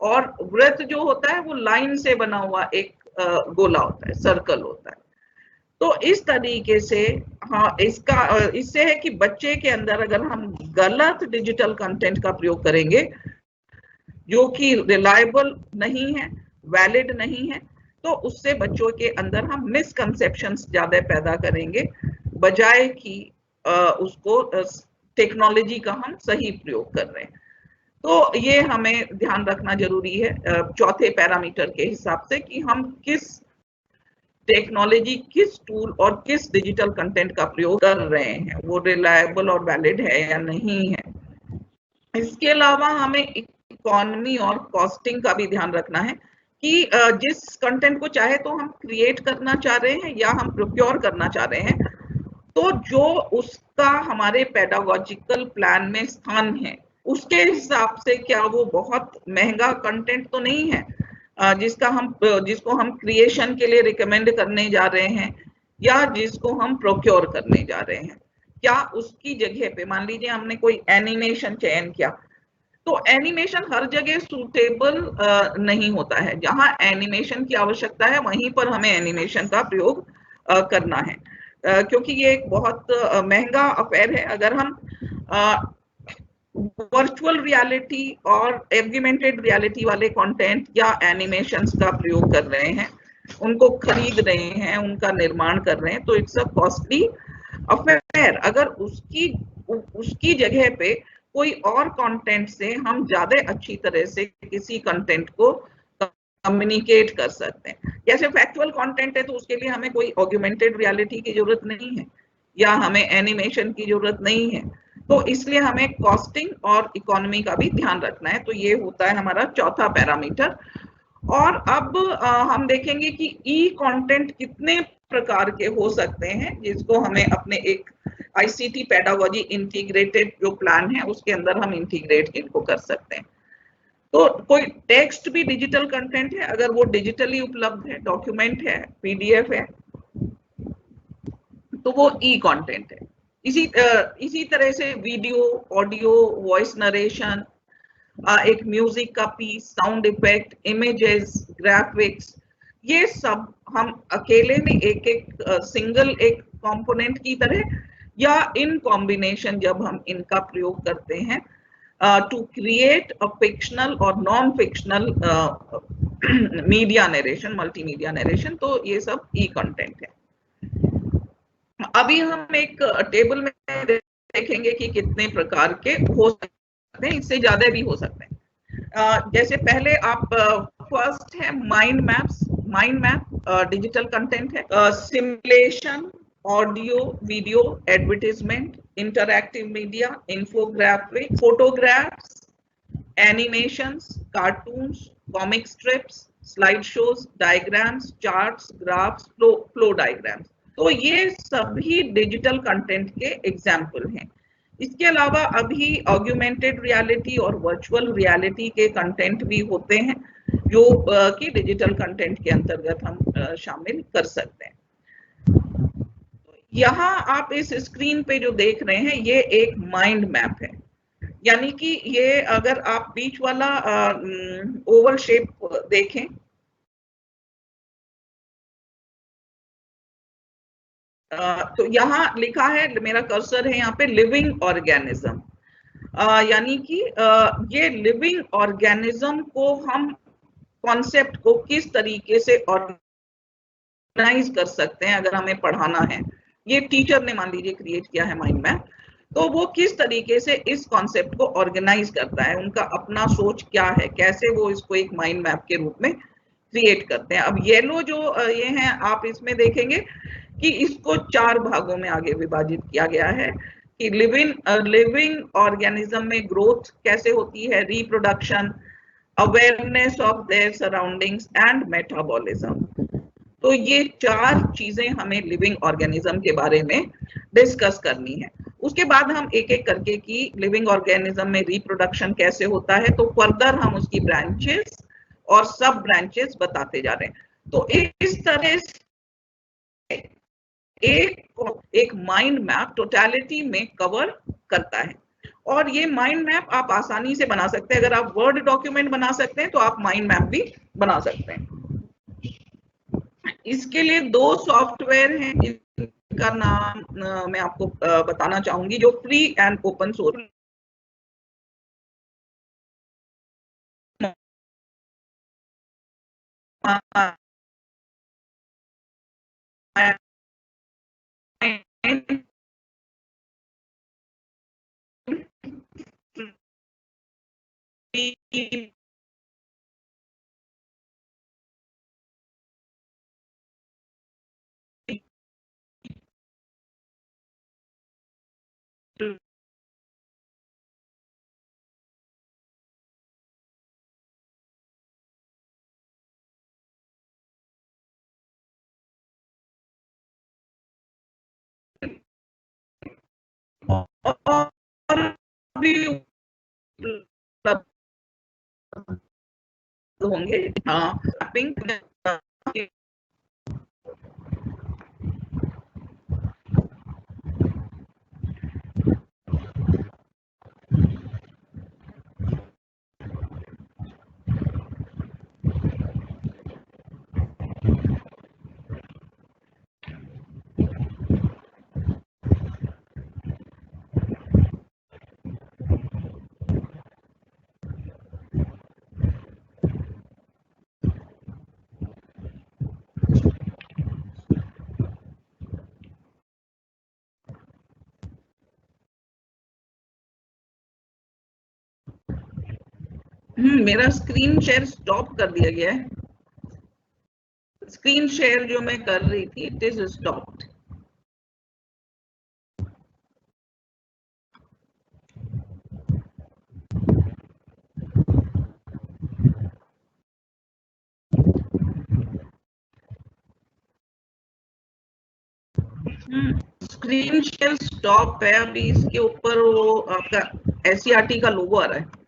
और व्रत जो होता है वो लाइन से बना हुआ एक गोला होता है, सर्कल होता है। तो इस तरीके से हाँ, इससे है कि बच्चे के अंदर अगर हम गलत डिजिटल कंटेंट का प्रयोग करेंगे जो कि रिलायबल नहीं है, वैलिड नहीं है, तो उससे बच्चों के अंदर हम मिसकंसेप्शंस ज्यादा पैदा करेंगे, बजाय कि उसको टेक्नोलॉजी का हम सही प्रयोग कर रहे हैं। तो ये हमें ध्यान रखना जरूरी है चौथे पैरामीटर के हिसाब से कि हम किस टेक्नोलॉजी, किस टूल और किस डिजिटल कंटेंट का प्रयोग कर रहे हैं, वो रिलायबल और वैलिड है या नहीं है। इसके अलावा हमें इकोनॉमी और कॉस्टिंग का भी ध्यान रखना है कि जिस कंटेंट को चाहे तो हम क्रिएट करना चाह रहे हैं या हम प्रोक्योर करना चाह रहे हैं, तो जो उसका हमारे पेडागोजिकल प्लान में स्थान है उसके हिसाब से क्या वो बहुत महंगा कंटेंट तो नहीं है जिसको हम क्रिएशन के लिए रिकमेंड करने जा रहे हैं या जिसको हम प्रोक्योर करने जा रहे हैं। क्या उसकी जगह पे मान लीजिए हमने कोई एनिमेशन चयन किया, तो एनिमेशन हर जगह सूटेबल नहीं होता है। जहां एनिमेशन की आवश्यकता है वहीं पर हमें एनिमेशन का प्रयोग करना है, क्योंकि ये एक बहुत महंगा अफेयर है। अगर हम वर्चुअल रियलिटी और एग्यूमेंटेड रियलिटी वाले कंटेंट या एनिमेशंस का प्रयोग कर रहे हैं, उनको खरीद रहे हैं, उनका निर्माण कर रहे हैं, तो इट्स अ कॉस्टली अफेयर। अगर उसकी जगह पे कोई और कंटेंट से हम ज्यादा अच्छी तरह से किसी कंटेंट को कम्युनिकेट कर सकते हैं, जैसे फैक्चुअल कंटेंट है तो उसके लिए हमें कोई ऑग्यूमेंटेड रियलिटी की जरूरत नहीं है या हमें एनिमेशन की जरूरत नहीं है, तो इसलिए हमें कॉस्टिंग और इकोनॉमी का भी ध्यान रखना है। तो ये होता है हमारा चौथा पैरामीटर। और अब हम देखेंगे कि ई कंटेंट कितने प्रकार के हो सकते हैं, जिसको हमें अपने एक आईसीटी पेडागोजी इंटीग्रेटेड जो प्लान है उसके अंदर हम इंटीग्रेट इनको कर सकते हैं। तो कोई टेक्स्ट भी डिजिटल कंटेंट है, अगर वो डिजिटली उपलब्ध है, डॉक्यूमेंट है, पीडीएफ है, तो वो ई कंटेंट है। इसी तरह से वीडियो, ऑडियो, वॉइस नरेशन, एक म्यूजिक का piece, sound effect, images, graphics, ये सब हम अकेले में एक एक सिंगल एक कंपोनेंट की तरह या इन कॉम्बिनेशन जब हम इनका प्रयोग करते हैं टू क्रिएट अ फिक्शनल और non fictional media narration, multimedia narration, तो ये सब ई कंटेंट है। अभी हम एक टेबल में देखेंगे कि कितने प्रकार के हो सकते हैं, इससे ज्यादा भी हो सकते हैं। जैसे पहले आप फर्स्ट है mind maps. Mind map digital content है। Simulation, audio, video, advertisement, interactive media, infographic, photographs, animations, cartoons, comic strips, slide shows, diagrams, charts, graphs, flow diagrams, तो ये सभी डिजिटल कंटेंट के एग्जाम्पल हैं। इसके अलावा अभी ऑग्यूमेंटेड रियलिटी और वर्चुअल रियलिटी के कंटेंट भी होते हैं जो कि डिजिटल कंटेंट के अंतर्गत हम शामिल कर सकते हैं। यहाँ आप इस स्क्रीन पे जो देख रहे हैं ये एक माइंड मैप है, यानी कि ये अगर आप बीच वाला ओवल शेप देखें, तो यहाँ लिखा है, मेरा कर्सर है यहाँ पे, लिविंग ऑर्गेनिज्म, यानी कि ये लिविंग ऑर्गेनिज्म को हम कॉन्सेप्ट को किस तरीके से ऑर्गेनाइज कर सकते हैं। अगर हमें पढ़ाना है, ये टीचर ने मान लीजिए क्रिएट किया है माइंड मैप, तो वो किस तरीके से इस कॉन्सेप्ट को ऑर्गेनाइज करता है, उनका अपना सोच क्या है, कैसे वो इसको एक माइंड मैप के रूप में क्रिएट करते हैं। अब येलो जो ये हैं, आप इसमें देखेंगे कि इसको 4 भागों में आगे विभाजित किया गया है कि लिविंग ऑर्गेनिज्म में ग्रोथ कैसे होती है, reproduction, awareness of their surroundings and metabolism. तो ये 4 चीजें हमें लिविंग ऑर्गेनिज्म के बारे में डिस्कस करनी है। उसके बाद हम एक एक करके कि लिविंग ऑर्गेनिज्म में रिप्रोडक्शन कैसे होता है, तो फर्दर हम उसकी ब्रांचेस और सब ब्रांचेस बताते जा रहे हैं। तो इस तरह से एक माइंड मैप टोटलिटी में कवर करता है। और ये माइंड मैप आप आसानी से बना सकते हैं। अगर आप वर्ड डॉक्यूमेंट बना सकते हैं तो आप माइंड मैप भी बना सकते हैं। इसके लिए 2 सॉफ्टवेयर हैं जिनका नाम मैं आपको बताना चाहूंगी, जो फ्री एंड ओपन सोर्स और भी होंगे। हाँ, मेरा स्क्रीन शेयर स्टॉप कर दिया गया है। स्क्रीन शेयर जो मैं कर रही थी, it is stopped. Screen share stop है अभी। इसके ऊपर वो आपका SCRT का लोगो आ रहा है।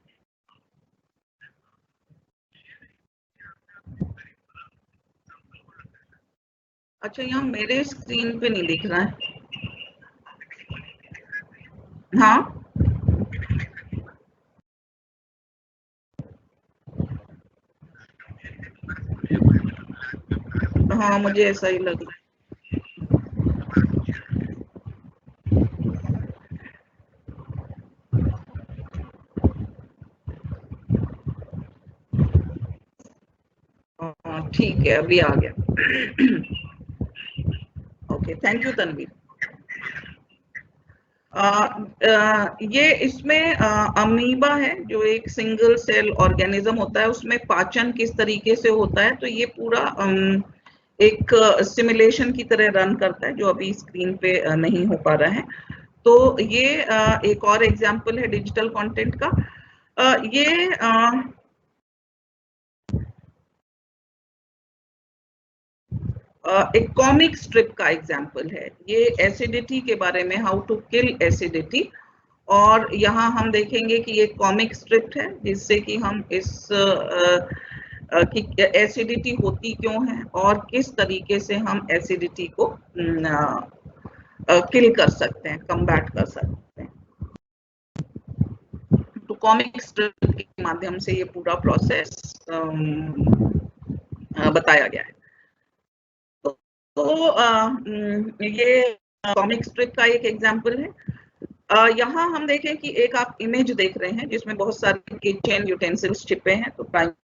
अच्छा, यहाँ मेरे स्क्रीन पे नहीं दिख रहा है। हाँ हाँ, मुझे ऐसा ही लग रहा है। ठीक है, अभी आ गया। Okay, thank you Tanveer. ये इसमें अमीबा है जो एक सिंगल सेल ऑर्गेनिज्म होता है, उसमें पाचन किस तरीके से होता है, तो ये पूरा एक सिमुलेशन की तरह रन करता है जो अभी स्क्रीन पे नहीं हो पा रहा है। तो ये एक और एग्जांपल है डिजिटल कंटेंट का। ये एक कॉमिक स्ट्रिप का एग्जांपल है। ये एसिडिटी के बारे में, हाउ टू किल एसिडिटी, और यहाँ हम देखेंगे कि ये कॉमिक स्ट्रिप है जिससे कि हम इस कि एसिडिटी होती क्यों है और किस तरीके से हम एसिडिटी को किल कर सकते हैं, कम्बैट कर सकते हैं। तो कॉमिक स्ट्रिप के माध्यम से ये पूरा प्रोसेस बताया गया है। तो ये कॉमिक स्ट्रिप का एक एग्जांपल है। यहाँ हम देखें कि एक आप इमेज देख रहे हैं जिसमें बहुत सारे किचन यूटेंसिल्स छिपे हैं। तो प्राइमरी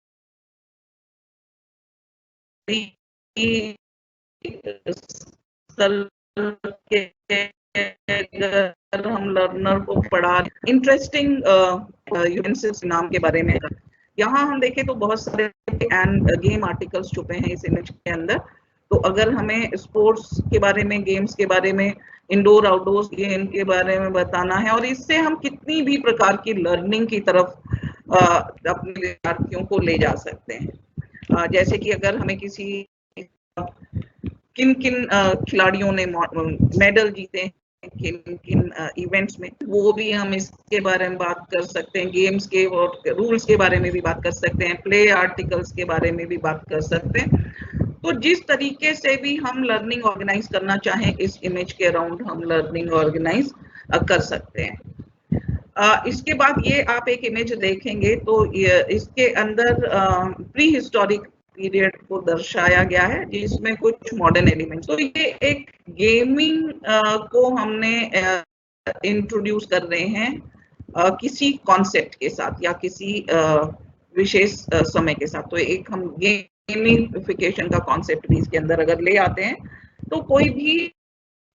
के अगर हम लर्नर को पढ़ा इंटरेस्टिंग यूटेंसिल्स नाम के बारे में, यहाँ हम देखें तो बहुत सारे एंड गेम आर्टिकल्स छुपे हैं इस इमेज के अंदर। तो अगर हमें स्पोर्ट्स के बारे में, गेम्स के बारे में, इंडोर आउटडोर गेम के बारे में बताना है और इससे हम कितनी भी प्रकार की लर्निंग की तरफ अपने विद्यार्थियों को ले जा सकते हैं। जैसे कि अगर हमें किसी किन किन खिलाड़ियों ने मेडल जीते हैं किन किन इवेंट्स में, वो भी हम इसके बारे में बात कर सकते हैं। गेम्स के और रूल्स के बारे में भी बात कर सकते हैं, प्ले आर्टिकल्स के बारे में भी बात कर सकते हैं। तो जिस तरीके से भी हम लर्निंग ऑर्गेनाइज करना चाहें, इस इमेज के अराउंड हम लर्निंग ऑर्गेनाइज कर सकते हैं। इसके बाद ये आप एक इमेज देखेंगे तो इसके अंदर प्री हिस्टोरिक पीरियड को दर्शाया गया है जिसमें कुछ मॉडर्न एलिमेंट्स। तो ये एक गेमिंग को हमने इंट्रोड्यूस कर रहे हैं किसी कॉन्सेप्ट के साथ या किसी विशेष समय के साथ। तो एक हम गेमिफिकेशन का कॉन्सेप्ट भी इसके अंदर अगर ले आते हैं तो कोई भी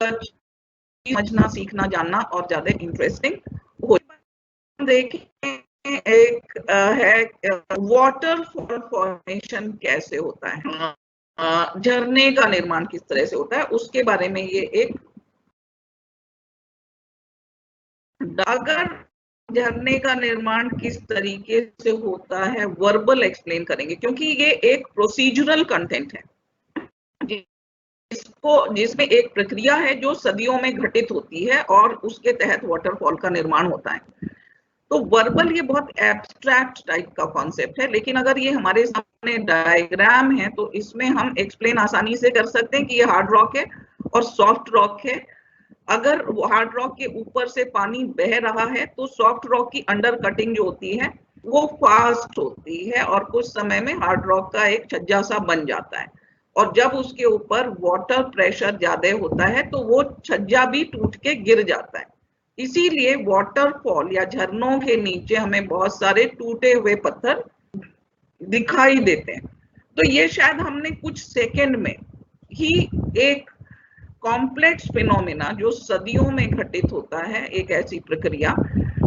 समझना, सीखना, जानना और ज्यादा इंटरेस्टिंग हो। देखें एक है वाटरफॉल फॉर्मेशन कैसे होता है, झरने का निर्माण किस तरह से होता है, उसके बारे में ये एक, अगर झरने का निर्माण किस तरीके से होता है वर्बल एक्सप्लेन करेंगे, क्योंकि ये एक प्रोसीजरल कंटेंट है जिसमें एक प्रक्रिया है जो सदियों में घटित होती है और उसके तहत वाटरफॉल का निर्माण होता है। तो वर्बल ये बहुत एब्स्ट्रैक्ट टाइप का कॉन्सेप्ट है, लेकिन अगर ये हमारे सामने डायग्राम है तो इसमें हम एक्सप्लेन आसानी से कर सकते हैं कि ये हार्ड रॉक है और सॉफ्ट रॉक है। अगर हार्ड रॉक के ऊपर से पानी बह रहा है तो सॉफ्ट रॉक की अंडर कटिंग जो होती है वो फास्ट होती है और कुछ समय में हार्ड रॉक का एक छज्जा सा बन जाता है। और जब उसके ऊपर वाटर प्रेशर ज्यादा होता है तो वो छज्जा भी टूट के गिर जाता है। इसीलिए वाटरफॉल या झरनों के नीचे हमें बहुत सारे टूटे हुए पत्थर दिखाई देते हैं। तो ये शायद हमने कुछ सेकंड में ही एक कॉम्प्लेक्स फिनोमेना जो सदियों में घटित होता है, एक ऐसी प्रक्रिया,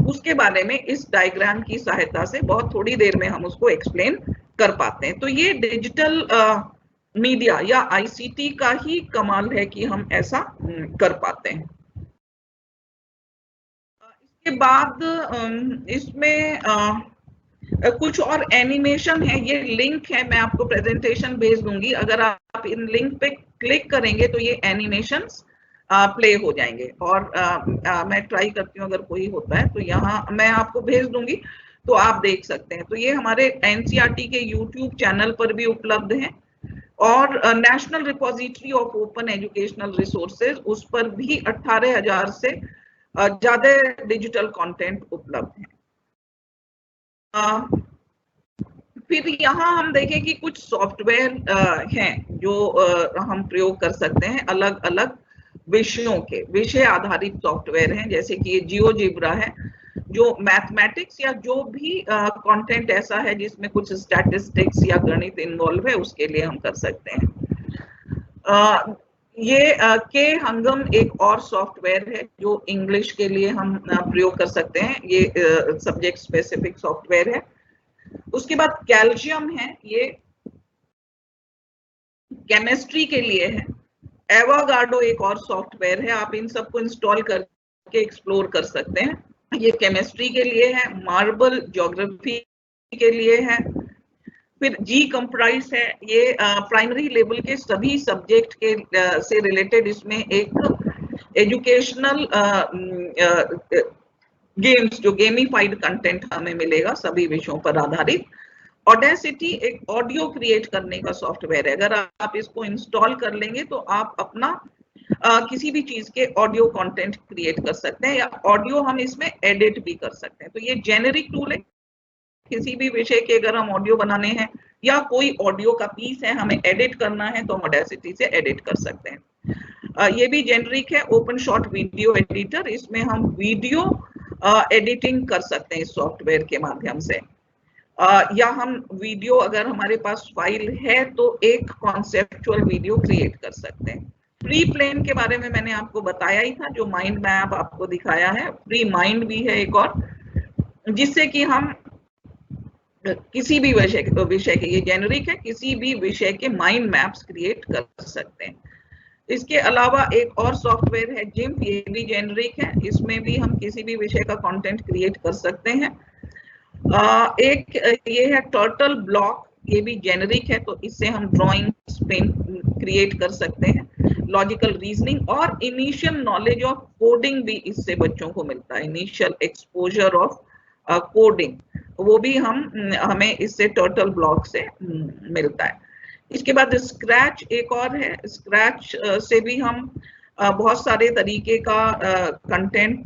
उसके बारे में इस डायग्राम की सहायता से बहुत थोड़ी देर में हम उसको एक्सप्लेन कर पाते हैं। तो ये डिजिटल मीडिया या आईसीटी का ही कमाल है कि हम ऐसा कर पाते हैं। इसके बाद इसमें कुछ और एनिमेशन है, ये लिंक है, मैं आपको प्रेजेंटेशन भेज दूंगी। अगर आप इन लिंक पे क्लिक करेंगे तो ये एनिमेशंस प्ले हो जाएंगे और मैं ट्राई करती हूँ, अगर कोई होता है तो यहाँ मैं आपको भेज दूंगी तो आप देख सकते हैं। तो ये हमारे एनसीईआरटी के यूट्यूब चैनल पर भी उपलब्ध है और national repository of open educational resources, उस पर भी 18,000 से ज्यादा डिजिटल कंटेंट उपलब्ध है। फिर यहाँ हम देखें कि कुछ सॉफ्टवेयर हैं जो हम प्रयोग कर सकते हैं अलग अलग विषयों के, विषय आधारित सॉफ्टवेयर हैं, जैसे कि ये जियोजेब्रा है जो मैथमेटिक्स या जो भी कंटेंट ऐसा है जिसमें कुछ स्टैटिस्टिक्स या गणित इन्वॉल्व है उसके लिए हम कर सकते हैं। ये के हंगम एक और सॉफ्टवेयर है जो इंग्लिश के लिए हम प्रयोग कर सकते हैं, ये सब्जेक्ट स्पेसिफिक सॉफ्टवेयर है। उसके बाद कैल्शियम है, ये केमिस्ट्री के लिए है। एवागार्डो एक और सॉफ्टवेयर है, आप इन सबको इंस्टॉल करके एक्सप्लोर कर सकते हैं, ये केमिस्ट्री के लिए है। मार्बल ज्योग्राफी के लिए है। फिर जी कंप्राइज है, ये प्राइमरी लेवल के सभी सब्जेक्ट के से रिलेटेड, इसमें एक एजुकेशनल गेम्स, जो गेमिफाइड कंटेंट हमें मिलेगा सभी विषयों पर आधारित। ऑडेसिटी एक ऑडियो क्रिएट करने का सॉफ्टवेयर है, अगर आप इसको इंस्टॉल कर लेंगे तो आप अपना किसी भी चीज के ऑडियो कंटेंट क्रिएट कर सकते हैं, या ऑडियो हम इसमें एडिट भी कर सकते हैं। तो ये जेनेरिक टूल है, किसी भी विषय के अगर हम ऑडियो बनाने हैं या कोई ऑडियो का पीस है हमें एडिट करना है तो हम ऑडेसिटी से एडिट कर सकते हैं। ये भी जेनरिक है। ओपन शॉट वीडियो एडिटर, इसमें हम वीडियो एडिटिंग कर सकते हैं इस सॉफ्टवेयर के माध्यम से, या हम वीडियो अगर हमारे पास फाइल है तो एक कॉन्सेप्चुअल वीडियो क्रिएट कर सकते हैं। फ्री प्लेन के बारे में मैंने आपको बताया ही था, जो माइंड मैप आपको दिखाया है। फ्री माइंड भी है एक और, जिससे कि हम किसी भी विषय के, ये जेनरिक है, किसी भी विषय के माइंड मैप्स क्रिएट कर सकते हैं। इसके अलावा एक और सॉफ्टवेयर है जिम्प, ये भी जेनरिक है, इसमें भी हम किसी भी विषय का कंटेंट क्रिएट कर सकते हैं। एक ये है टर्टल ब्लॉक, ये भी जेनरिक है, तो इससे हम ड्राइंग पेन क्रिएट कर सकते हैं। लॉजिकल रीजनिंग और इनिशियल नॉलेज ऑफ कोडिंग भी इससे बच्चों को मिलता है, इनिशियल एक्सपोजर ऑफ कोडिंग, वो भी हमें इससे टर्टल ब्लॉक से मिलता है। इसके बाद स्क्रैच एक और है, स्क्रैच से भी हम बहुत सारे तरीके का कंटेंट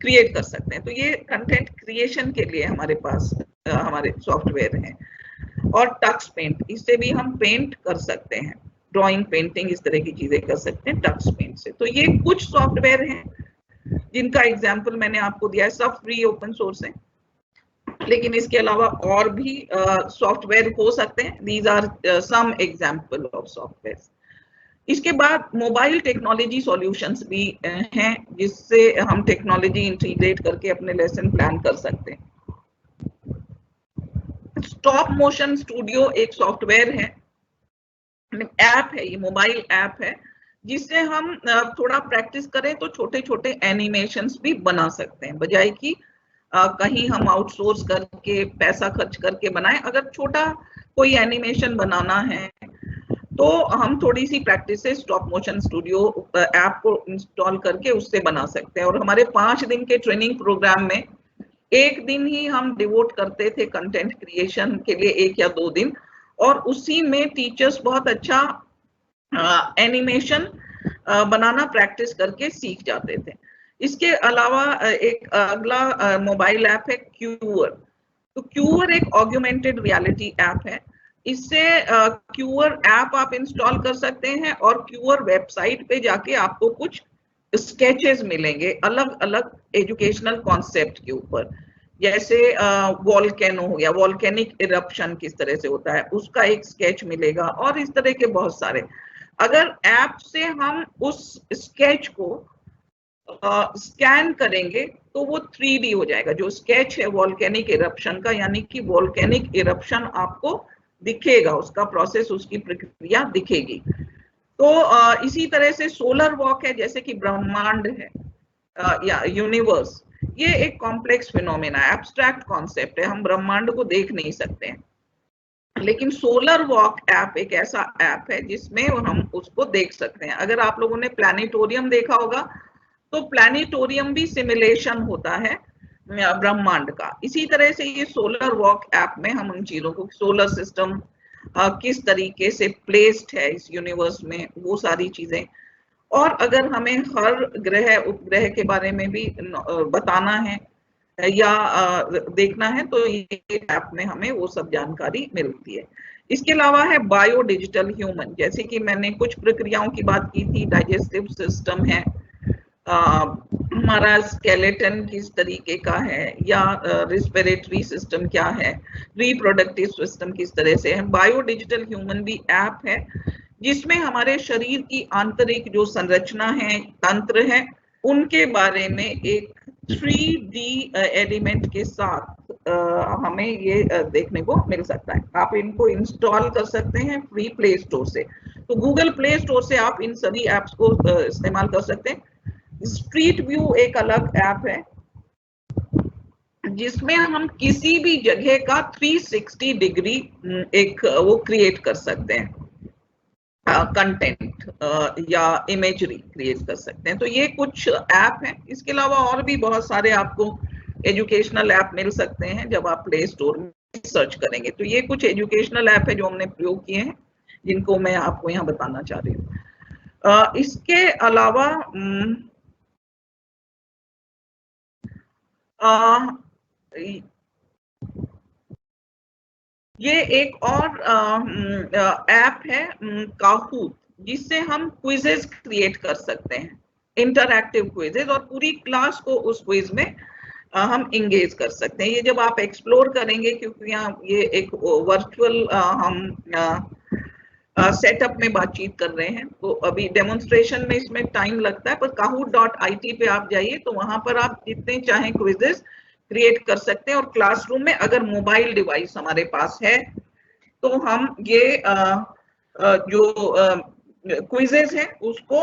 क्रिएट कर सकते हैं। तो ये कंटेंट क्रिएशन के लिए हमारे पास हमारे सॉफ्टवेयर हैं। और टक्स पेंट, इससे भी हम पेंट कर सकते हैं, ड्राइंग, पेंटिंग, इस तरह की चीजें कर सकते हैं टक्स पेंट से। तो ये कुछ सॉफ्टवेयर हैं जिनका एग्जाम्पल मैंने आपको दिया है, सब फ्री ओपन सोर्स है, लेकिन इसके अलावा और भी सॉफ्टवेयर हो सकते हैं। These are some example of software. इसके बाद मोबाइल टेक्नोलॉजी सॉल्यूशंस भी हैं, जिससे हम टेक्नोलॉजी इंटीग्रेट करके अपने लेसन प्लान कर सकते हैं। स्टॉप मोशन स्टूडियो एक सॉफ्टवेयर है, ऐप है, ये मोबाइल ऐप है, जिससे हम थोड़ा प्रैक्टिस करें तो छोटे छोटे एनिमेशंस भी बना सकते हैं, बजाय कि कहीं हम आउटसोर्स करके पैसा खर्च करके बनाएं। अगर छोटा कोई एनिमेशन बनाना है तो हम थोड़ी सी प्रैक्टिस से स्टॉप मोशन स्टूडियो ऐप को इंस्टॉल करके उससे बना सकते हैं। और हमारे 5 दिन के ट्रेनिंग प्रोग्राम में 1 दिन ही हम डिवोट करते थे कंटेंट क्रिएशन के लिए, 1 या 2 दिन, और उसी में टीचर्स बहुत अच्छा एनिमेशन बनाना प्रैक्टिस करके सीख जाते थे। इसके अलावा एक अगला मोबाइल ऐप है क्यूअर। तो क्यूअर एक ऑग्यूमेंटेड रियलिटी ऐप है, इससे क्यूअर ऐप आप इंस्टॉल कर सकते हैं और क्यूअर वेबसाइट पे जाके आपको कुछ स्केचेस मिलेंगे अलग अलग एजुकेशनल कॉन्सेप्ट के ऊपर, जैसे वॉल्केनो हो गया, वॉल्केनिक इरप्शन किस तरह से होता है उसका एक स्केच मिलेगा, और इस तरह के बहुत सारे। अगर ऐप से हम उस स्केच को स्कैन करेंगे तो वो 3D हो जाएगा, जो स्केच है वॉल्केनिक इरप्शन का, यानी कि वॉल्केनिक इरप्शन आपको दिखेगा, उसका प्रोसेस, उसकी प्रक्रिया दिखेगी। तो इसी तरह से सोलर वॉक है, जैसे कि ब्रह्मांड है या यूनिवर्स, ये एक कॉम्प्लेक्स फिनोमेना, एब्स्ट्रैक्ट कॉन्सेप्ट है, हम ब्रह्मांड को देख नहीं सकते हैं, लेकिन सोलर वॉक ऐप एक ऐसा ऐप है जिसमें हम उसको देख सकते हैं। अगर आप लोगों ने प्लैनेटोरियम देखा होगा तो प्लैनेटोरियम भी सिमुलेशन होता है ब्रह्मांड का। इसी तरह से ये सोलर वॉक ऐप में हम उन चीजों को, सोलर सिस्टम किस तरीके से प्लेस्ड है इस यूनिवर्स में, वो सारी चीजें। और अगर हमें हर ग्रह उपग्रह के बारे में भी बताना है या देखना है तो ये ऐप में हमें वो सब जानकारी मिलती है। इसके अलावा है बायो डिजिटल ह्यूमन, जैसे कि मैंने कुछ प्रक्रियाओं की बात की थी। डाइजेस्टिव सिस्टम है, हमारा स्केलेटन किस तरीके का है, या रिस्पिरेटरी सिस्टम क्या है, रिप्रोडक्टिव सिस्टम किस तरह से है। बायो डिजिटल ह्यूमन भी ऐप है जिसमें हमारे शरीर की आंतरिक जो संरचना है, तंत्र है, उनके बारे में एक 3D एलिमेंट के साथ हमें ये देखने को मिल सकता है। आप इनको इंस्टॉल कर सकते हैं फ्री प्ले स्टोर से। तो गूगल प्ले स्टोर से आप इन सभी ऐप्स को इस्तेमाल कर सकते हैं। स्ट्रीट व्यू एक अलग ऐप है जिसमें हम किसी भी जगह का 360 डिग्री एक वो क्रिएट कर सकते हैं, कंटेंट या इमेजरी क्रिएट कर सकते हैं। तो ये कुछ ऐप हैं। इसके अलावा और भी बहुत सारे आपको एजुकेशनल ऐप मिल सकते हैं जब आप प्ले स्टोर में सर्च करेंगे। तो ये कुछ एजुकेशनल ऐप है जो हमने प्रयोग किए हैं, जिनको मैं आपको यहाँ बताना चाह रही हूँ। इसके अलावा ये एक और ऐप है काहूट, जिससे हम क्विजेस क्रिएट कर सकते हैं, इंटरैक्टिव क्विजेस, और पूरी क्लास को उस क्विज में हम इंगेज कर सकते हैं। ये जब आप एक्सप्लोर करेंगे, क्योंकि यहाँ ये एक वर्चुअल हम सेटअप में बातचीत कर रहे हैं, तो अभी डेमोन्स्ट्रेशन में इसमें टाइम लगता है, पर kahoot.it पे आप जाइए तो वहां पर आप जितने चाहें क्विजेस क्रिएट कर सकते हैं। और क्लासरूम में अगर मोबाइल डिवाइस हमारे पास है तो हम ये जो क्विजेस हैं उसको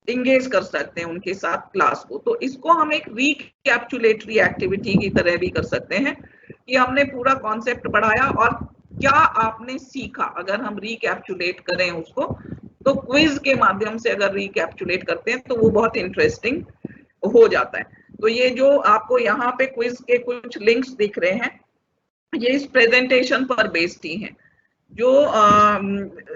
इंगेज कर सकते हैं उनके साथ क्लास को। तो इसको हम एक रिकैप्चुलेटरी एक्टिविटी की तरह भी कर सकते हैं कि हमने पूरा कॉन्सेप्ट पढ़ाया और क्या आपने सीखा। अगर हम रिकैप्चुलेट करें उसको, तो क्विज के माध्यम से अगर रिकैप्चुलेट करते हैं तो वो बहुत इंटरेस्टिंग हो जाता है। तो ये जो आपको यहाँ पे क्विज के कुछ लिंक्स दिख रहे हैं, ये इस प्रेजेंटेशन पर बेस्ड ही हैं। जो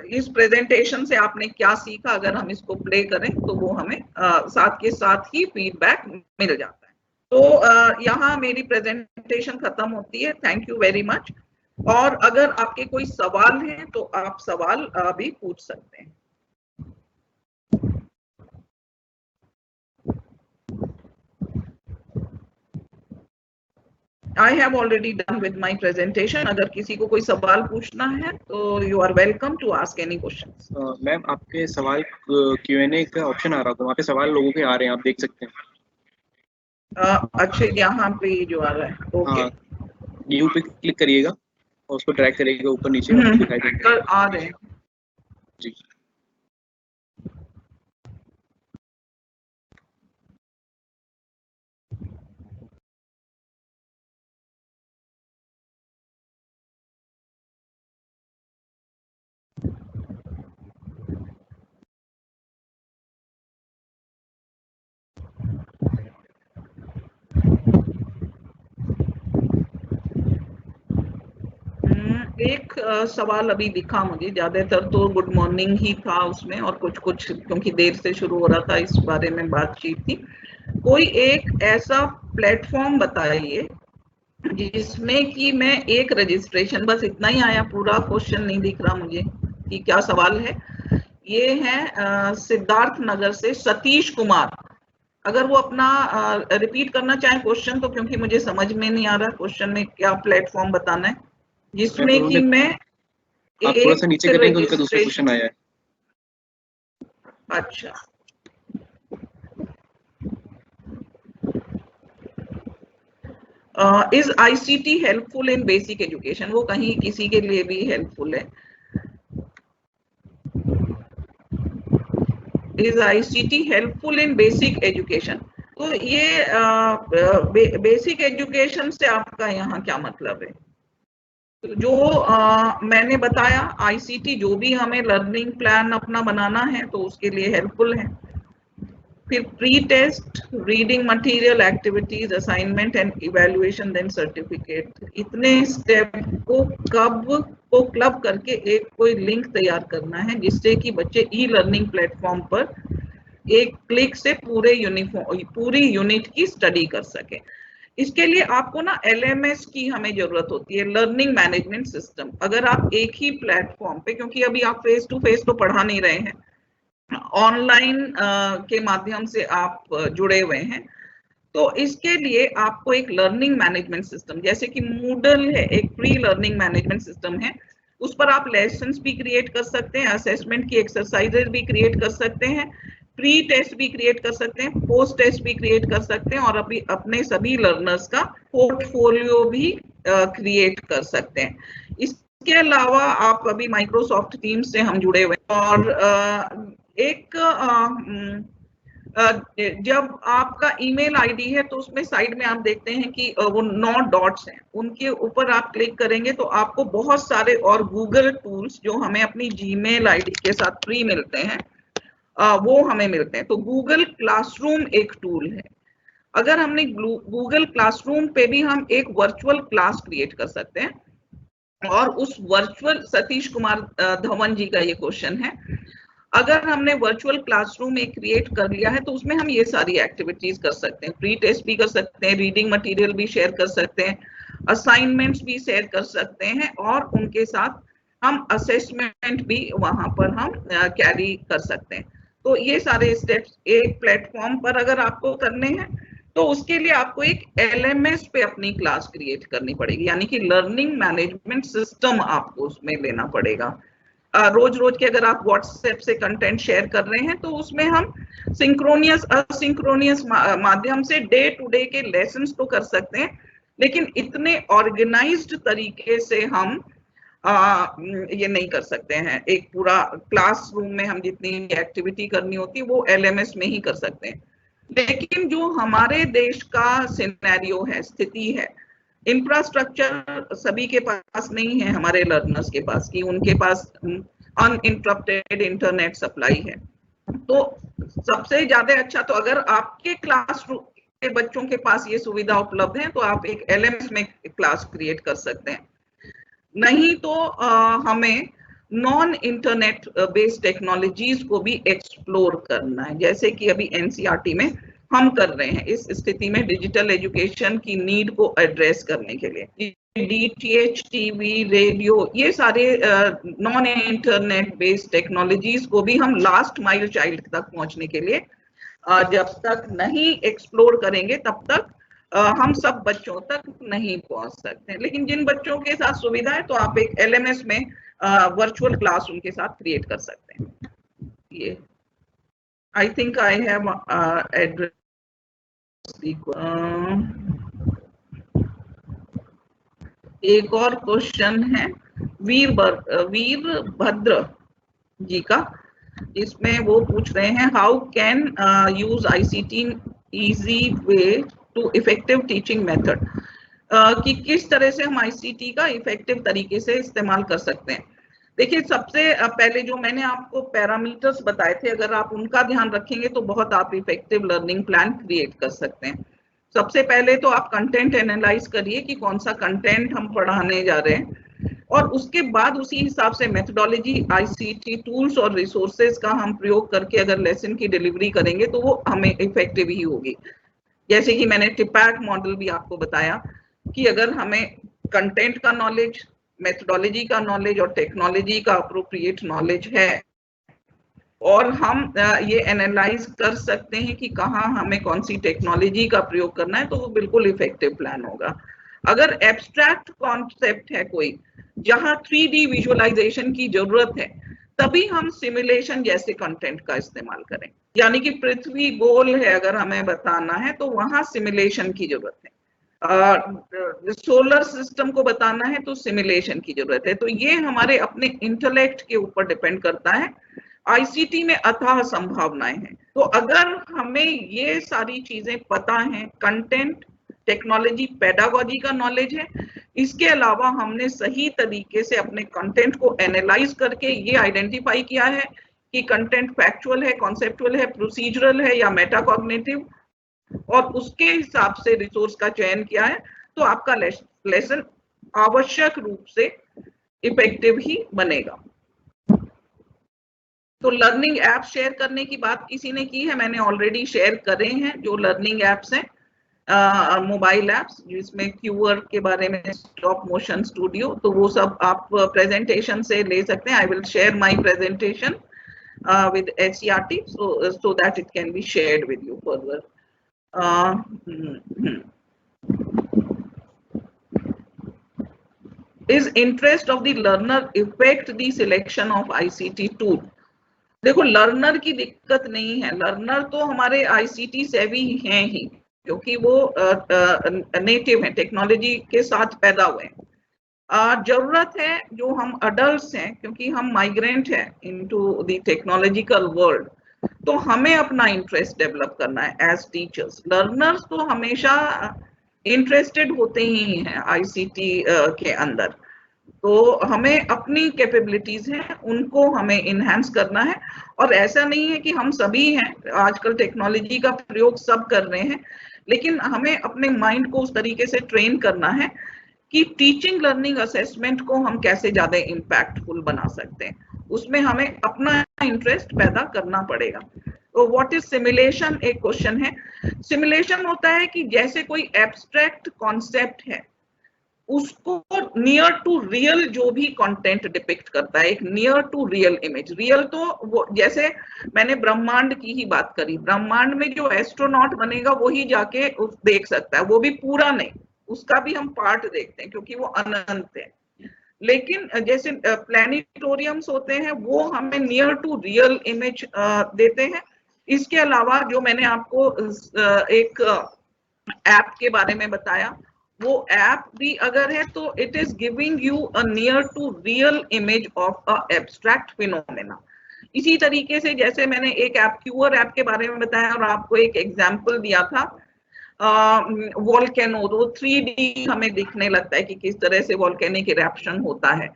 इस प्रेजेंटेशन से आपने क्या सीखा, अगर हम इसको प्ले करें तो वो हमें साथ के साथ ही फीडबैक मिल जाता है। तो यहाँ मेरी प्रेजेंटेशन खत्म होती है। Thank you very much. और अगर आपके कोई सवाल हैं तो आप सवाल भी पूछ सकते हैं। I have already done with my presentation. अगर किसी को कोई सवाल पूछना है तो you are welcome to ask any questions. Ma'am आपके सवाल Q&A का ऑप्शन आ रहा था, वहाँ पे सवाल लोगों के आ रहे हैं, आप देख सकते हैं। अच्छा, यहाँ पे जो आ रहा है, ओके। न्यू पे क्लिक करिएगा और उसको ड्रैग करिएगा ऊपर नीचे, दिखाई देंगे। आ रहे हैं जी। एक सवाल अभी दिखा मुझे, ज्यादातर तो गुड मॉर्निंग ही था उसमें, और कुछ कुछ क्योंकि देर से शुरू हो रहा था इस बारे में बातचीत थी। कोई एक ऐसा प्लेटफॉर्म बताइए जिसमें कि मैं एक रजिस्ट्रेशन, बस इतना ही आया, पूरा क्वेश्चन नहीं दिख रहा मुझे कि क्या सवाल है। ये है सिद्धार्थ नगर से सतीश कुमार। अगर वो अपना रिपीट करना चाहे क्वेश्चन तो, क्योंकि मुझे समझ में नहीं आ रहा क्वेश्चन में क्या प्लेटफॉर्म बताना है जिसमें कि मैं आप थोड़ा सा नीचे करेंगे तो उनका दूसरा क्वेश्चन आया है। अच्छा, is ICT helpful in basic education? वो कहीं किसी के लिए भी हेल्पफुल है। Is ICT helpful in basic education? तो ये बेसिक एजुकेशन से आपका यहाँ क्या मतलब है? तो जो मैंने बताया, ICT जो भी हमें लर्निंग प्लान अपना बनाना है तो उसके लिए हेल्पफुल है। फिर pre test, reading material, activities, assignment and evaluation, then certificate. इतने स्टेप को क्लब करके एक कोई लिंक तैयार करना है जिससे कि बच्चे ई लर्निंग प्लेटफॉर्म पर एक क्लिक से पूरी यूनिट की स्टडी कर सके। इसके लिए आपको ना LMS की हमें जरूरत होती है, लर्निंग मैनेजमेंट सिस्टम। अगर आप एक ही प्लेटफॉर्म पे, क्योंकि अभी आप फेस टू फेस तो पढ़ा नहीं रहे हैं, ऑनलाइन के माध्यम से आप जुड़े हुए हैं, तो इसके लिए आपको एक लर्निंग मैनेजमेंट सिस्टम, जैसे कि मूडल है, एक प्री लर्निंग मैनेजमेंट सिस्टम है, उस पर आप लेसन्स भी क्रिएट कर सकते हैं, असेसमेंट की एक्सरसाइजेज भी क्रिएट कर सकते हैं, प्री टेस्ट भी क्रिएट कर सकते हैं, पोस्ट टेस्ट भी क्रिएट कर सकते हैं, और अभी अपने सभी लर्नर्स का पोर्टफोलियो भी क्रिएट कर सकते हैं। इसके अलावा आप अभी माइक्रोसॉफ्ट टीम्स से हम जुड़े हुए हैं, और एक जब आपका ईमेल आईडी है तो उसमें साइड में आप देखते हैं कि वो 9 डॉट्स हैं, उनके ऊपर आप क्लिक करेंगे तो आपको बहुत सारे और गूगल टूल्स जो हमें अपनी जीमेल आईडी के साथ फ्री मिलते हैं, वो हमें मिलते हैं। तो गूगल क्लासरूम एक टूल है। अगर हमने गूगल क्लासरूम पे भी हम एक वर्चुअल क्लास क्रिएट कर सकते हैं, और उस वर्चुअल, सतीश कुमार धवन जी का ये क्वेश्चन है, अगर हमने वर्चुअल क्लासरूम एक क्रिएट कर लिया है तो उसमें हम ये सारी एक्टिविटीज कर सकते हैं, प्री टेस्ट भी कर सकते हैं, रीडिंग मटेरियल भी शेयर कर सकते हैं, असाइनमेंट्स भी शेयर कर सकते हैं, और उनके साथ हम असेसमेंट भी वहां पर हम कैरी कर सकते हैं। तो ये सारे स्टेप्स एक प्लेटफॉर्म पर अगर आपको करने हैं तो उसके लिए आपको एक LMS पे अपनी क्लास क्रिएट करनी पड़ेगी, यानी कि लर्निंग मैनेजमेंट सिस्टम आपको उसमें लेना पड़ेगा। रोज रोज के अगर आप व्हाट्सएप से कंटेंट शेयर कर रहे हैं तो उसमें हम सिंक्रोनियस असिंक्रोनियस माध्यम से डे टू डे के लेसन्स तो कर सकते हैं, लेकिन इतने ऑर्गेनाइज्ड तरीके से हम ये नहीं कर सकते हैं। एक पूरा क्लासरूम में हम जितनी एक्टिविटी करनी होती है वो LMS में ही कर सकते हैं। लेकिन जो हमारे देश का सिनेरियो है, स्थिति है, इंफ्रास्ट्रक्चर सभी के पास नहीं है, हमारे लर्नर्स के पास, कि उनके पास अनइंटरप्टेड इंटरनेट सप्लाई है। तो सबसे ज्यादा अच्छा, तो अगर आपके क्लासरूम के बच्चों के पास ये सुविधा उपलब्ध है तो आप एक LMS में क्लास क्रिएट कर सकते हैं। नहीं तो हमें नॉन इंटरनेट बेस्ड टेक्नोलॉजीज को भी एक्सप्लोर करना है, जैसे कि अभी NCERT में हम कर रहे हैं। इस स्थिति में डिजिटल एजुकेशन की नीड को एड्रेस करने के लिए DTH, TV, रेडियो, ये सारे नॉन इंटरनेट बेस्ड टेक्नोलॉजीज को भी हम लास्ट माइल चाइल्ड तक पहुंचने के लिए जब तक नहीं एक्सप्लोर करेंगे तब तक हम सब बच्चों तक नहीं पहुंच सकते। लेकिन जिन बच्चों के साथ सुविधा है तो आप एक LMS में वर्चुअल क्लास उनके साथ क्रिएट कर सकते हैं। ये I think I have address. एक और क्वेश्चन है वीरभद्र जी का, इसमें वो पूछ रहे हैं how can use ICT easy way to effective teaching method, कि किस तरह से हम ICT का इफेक्टिव तरीके से इस्तेमाल कर सकते हैं। देखिए, सबसे पहले जो मैंने आपको पैरामीटर्स बताए थे, अगर आप उनका ध्यान रखेंगे तो बहुत आप इफेक्टिव लर्निंग प्लान क्रिएट कर सकते हैं। सबसे पहले तो आप कंटेंट एनालाइज करिए कि कौन सा कंटेंट हम पढ़ाने जा रहे हैं, और उसके बाद उसी हिसाब से मेथोडोलॉजी, ICT टूल्स और रिसोर्सेज का हम प्रयोग करके अगर लेसन की डिलीवरी करेंगे तो वो हमें इफेक्टिव ही होगी। जैसे कि मैंने टिपैक मॉडल भी आपको बताया कि अगर हमें कंटेंट का नॉलेज, मेथोडोलॉजी का नॉलेज और टेक्नोलॉजी का अप्रोप्रिएट नॉलेज है, और हम ये एनालाइज कर सकते हैं कि कहाँ हमें कौन सी टेक्नोलॉजी का प्रयोग करना है, तो वो बिल्कुल इफेक्टिव प्लान होगा। अगर एब्स्ट्रैक्ट कॉन्सेप्ट है कोई, जहां 3D विजुअलाइजेशन की जरूरत है, तभी हम सिमुलेशन जैसे कंटेंट का इस्तेमाल करें। यानी कि पृथ्वी गोल है अगर हमें बताना है तो वहां सिमुलेशन की जरूरत है, सोलर सिस्टम को बताना है तो सिमुलेशन की जरूरत है। तो ये हमारे अपने इंटेलेक्ट के ऊपर डिपेंड करता है। ICT में अथाह संभावनाएं हैं, तो अगर हमें ये सारी चीजें पता हैं, कंटेंट, टेक्नोलॉजी, पेडागोजी का नॉलेज है, इसके अलावा हमने सही तरीके से अपने कंटेंट को एनालाइज करके ये आइडेंटिफाई किया है कि कंटेंट फैक्चुअल है, कॉन्सेप्चुअल है, प्रोसीजरल है या मेटाकॉग्निटिव, और उसके हिसाब से रिसोर्स का चयन किया है, तो आपका लेसन आवश्यक रूप से इफेक्टिव ही बनेगा। तो लर्निंग ऐप शेयर करने की बात किसी ने की है, मैंने ऑलरेडी शेयर करे हैं जो लर्निंग ऐप्स हैं, मोबाइल ऐप्स जिसमें क्यूअर के बारे में, स्टॉप मोशन स्टूडियो, तो वो सब आप प्रेजेंटेशन से ले सकते हैं। आई will share my presentation with HCRT so that it can be shared with you further. Is interest of the learner affect the selection of ICT tool? देखो लर्नर की दिक्कत नहीं है, लर्नर तो हमारे ICT सेवी हैं ही, क्योंकि वो नेटिव हैं, टेक्नोलॉजी के साथ पैदा हुए हैं। जरूरत है जो हम अडल्ट्स हैं, क्योंकि हम माइग्रेंट हैं इनटू द टेक्नोलॉजिकल वर्ल्ड, तो हमें अपना इंटरेस्ट डेवलप करना है एज टीचर्स। लर्नर्स तो हमेशा इंटरेस्टेड होते ही हैं ICT के अंदर, तो हमें अपनी कैपेबिलिटीज हैं उनको हमें इनहेंस करना है। और ऐसा नहीं है कि हम सभी हैं, आजकल टेक्नोलॉजी का प्रयोग सब कर रहे हैं, लेकिन हमें अपने माइंड को उस तरीके से ट्रेन करना है कि टीचिंग लर्निंग असेसमेंट को हम कैसे ज्यादा इम्पैक्टफुल बना सकते हैं, उसमें हमें अपना इंटरेस्ट पैदा करना पड़ेगा। तो व्हाट इज सिमुलेशन, एक क्वेश्चन है। सिमुलेशन होता है कि जैसे कोई एब्स्ट्रैक्ट कॉन्सेप्ट है उसको नियर टू रियल जो भी कंटेंट डिपिक्ट करता है, एक near to real image. Real तो वो, जैसे मैंने ब्रह्मांड की ही बात करी, ब्रह्मांड में जो एस्ट्रोनॉट बनेगा वही जाके देख सकता है, वो भी पूरा नहीं, उसका भी हम पार्ट देखते हैं क्योंकि वो अनंत है। लेकिन जैसे प्लैनेटोरियम्स होते हैं वो हमें नियर टू रियल इमेज देते हैं। इसके अलावा जो मैंने आपको एक ऐप के बारे में बताया, वो ऐप भी अगर है तो it is giving you a near to real image of a abstract phenomena. इसी तरीके से जैसे मैंने एक ऐप क्यूअर ऐप के बारे में बताया और आपको एक एग्जांपल दिया था वोल्केनो, तो 3D हमें दिखने लगता है कि किस तरह से वोल्केनिक इरप्शन होता है,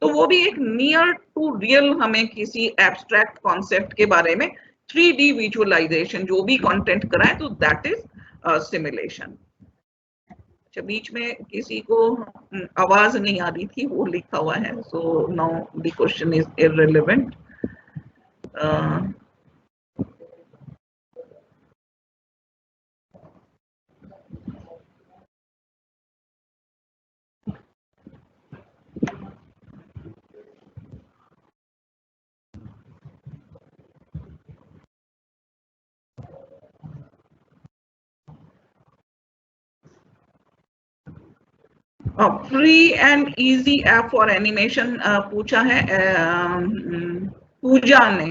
तो वो भी एक नियर टू रियल हमें किसी एब्स्ट्रैक्ट कॉन्सेप्ट के बारे में 3D विजुअलाइजेशन जो भी कंटेंट कराए, तो दैट इज सिमुलेशन। अच्छा, बीच में किसी को आवाज नहीं आ रही थी, वो लिखा हुआ है, so now the question is irrelevant. Free and easy app for animation पूछा है पूजा ने,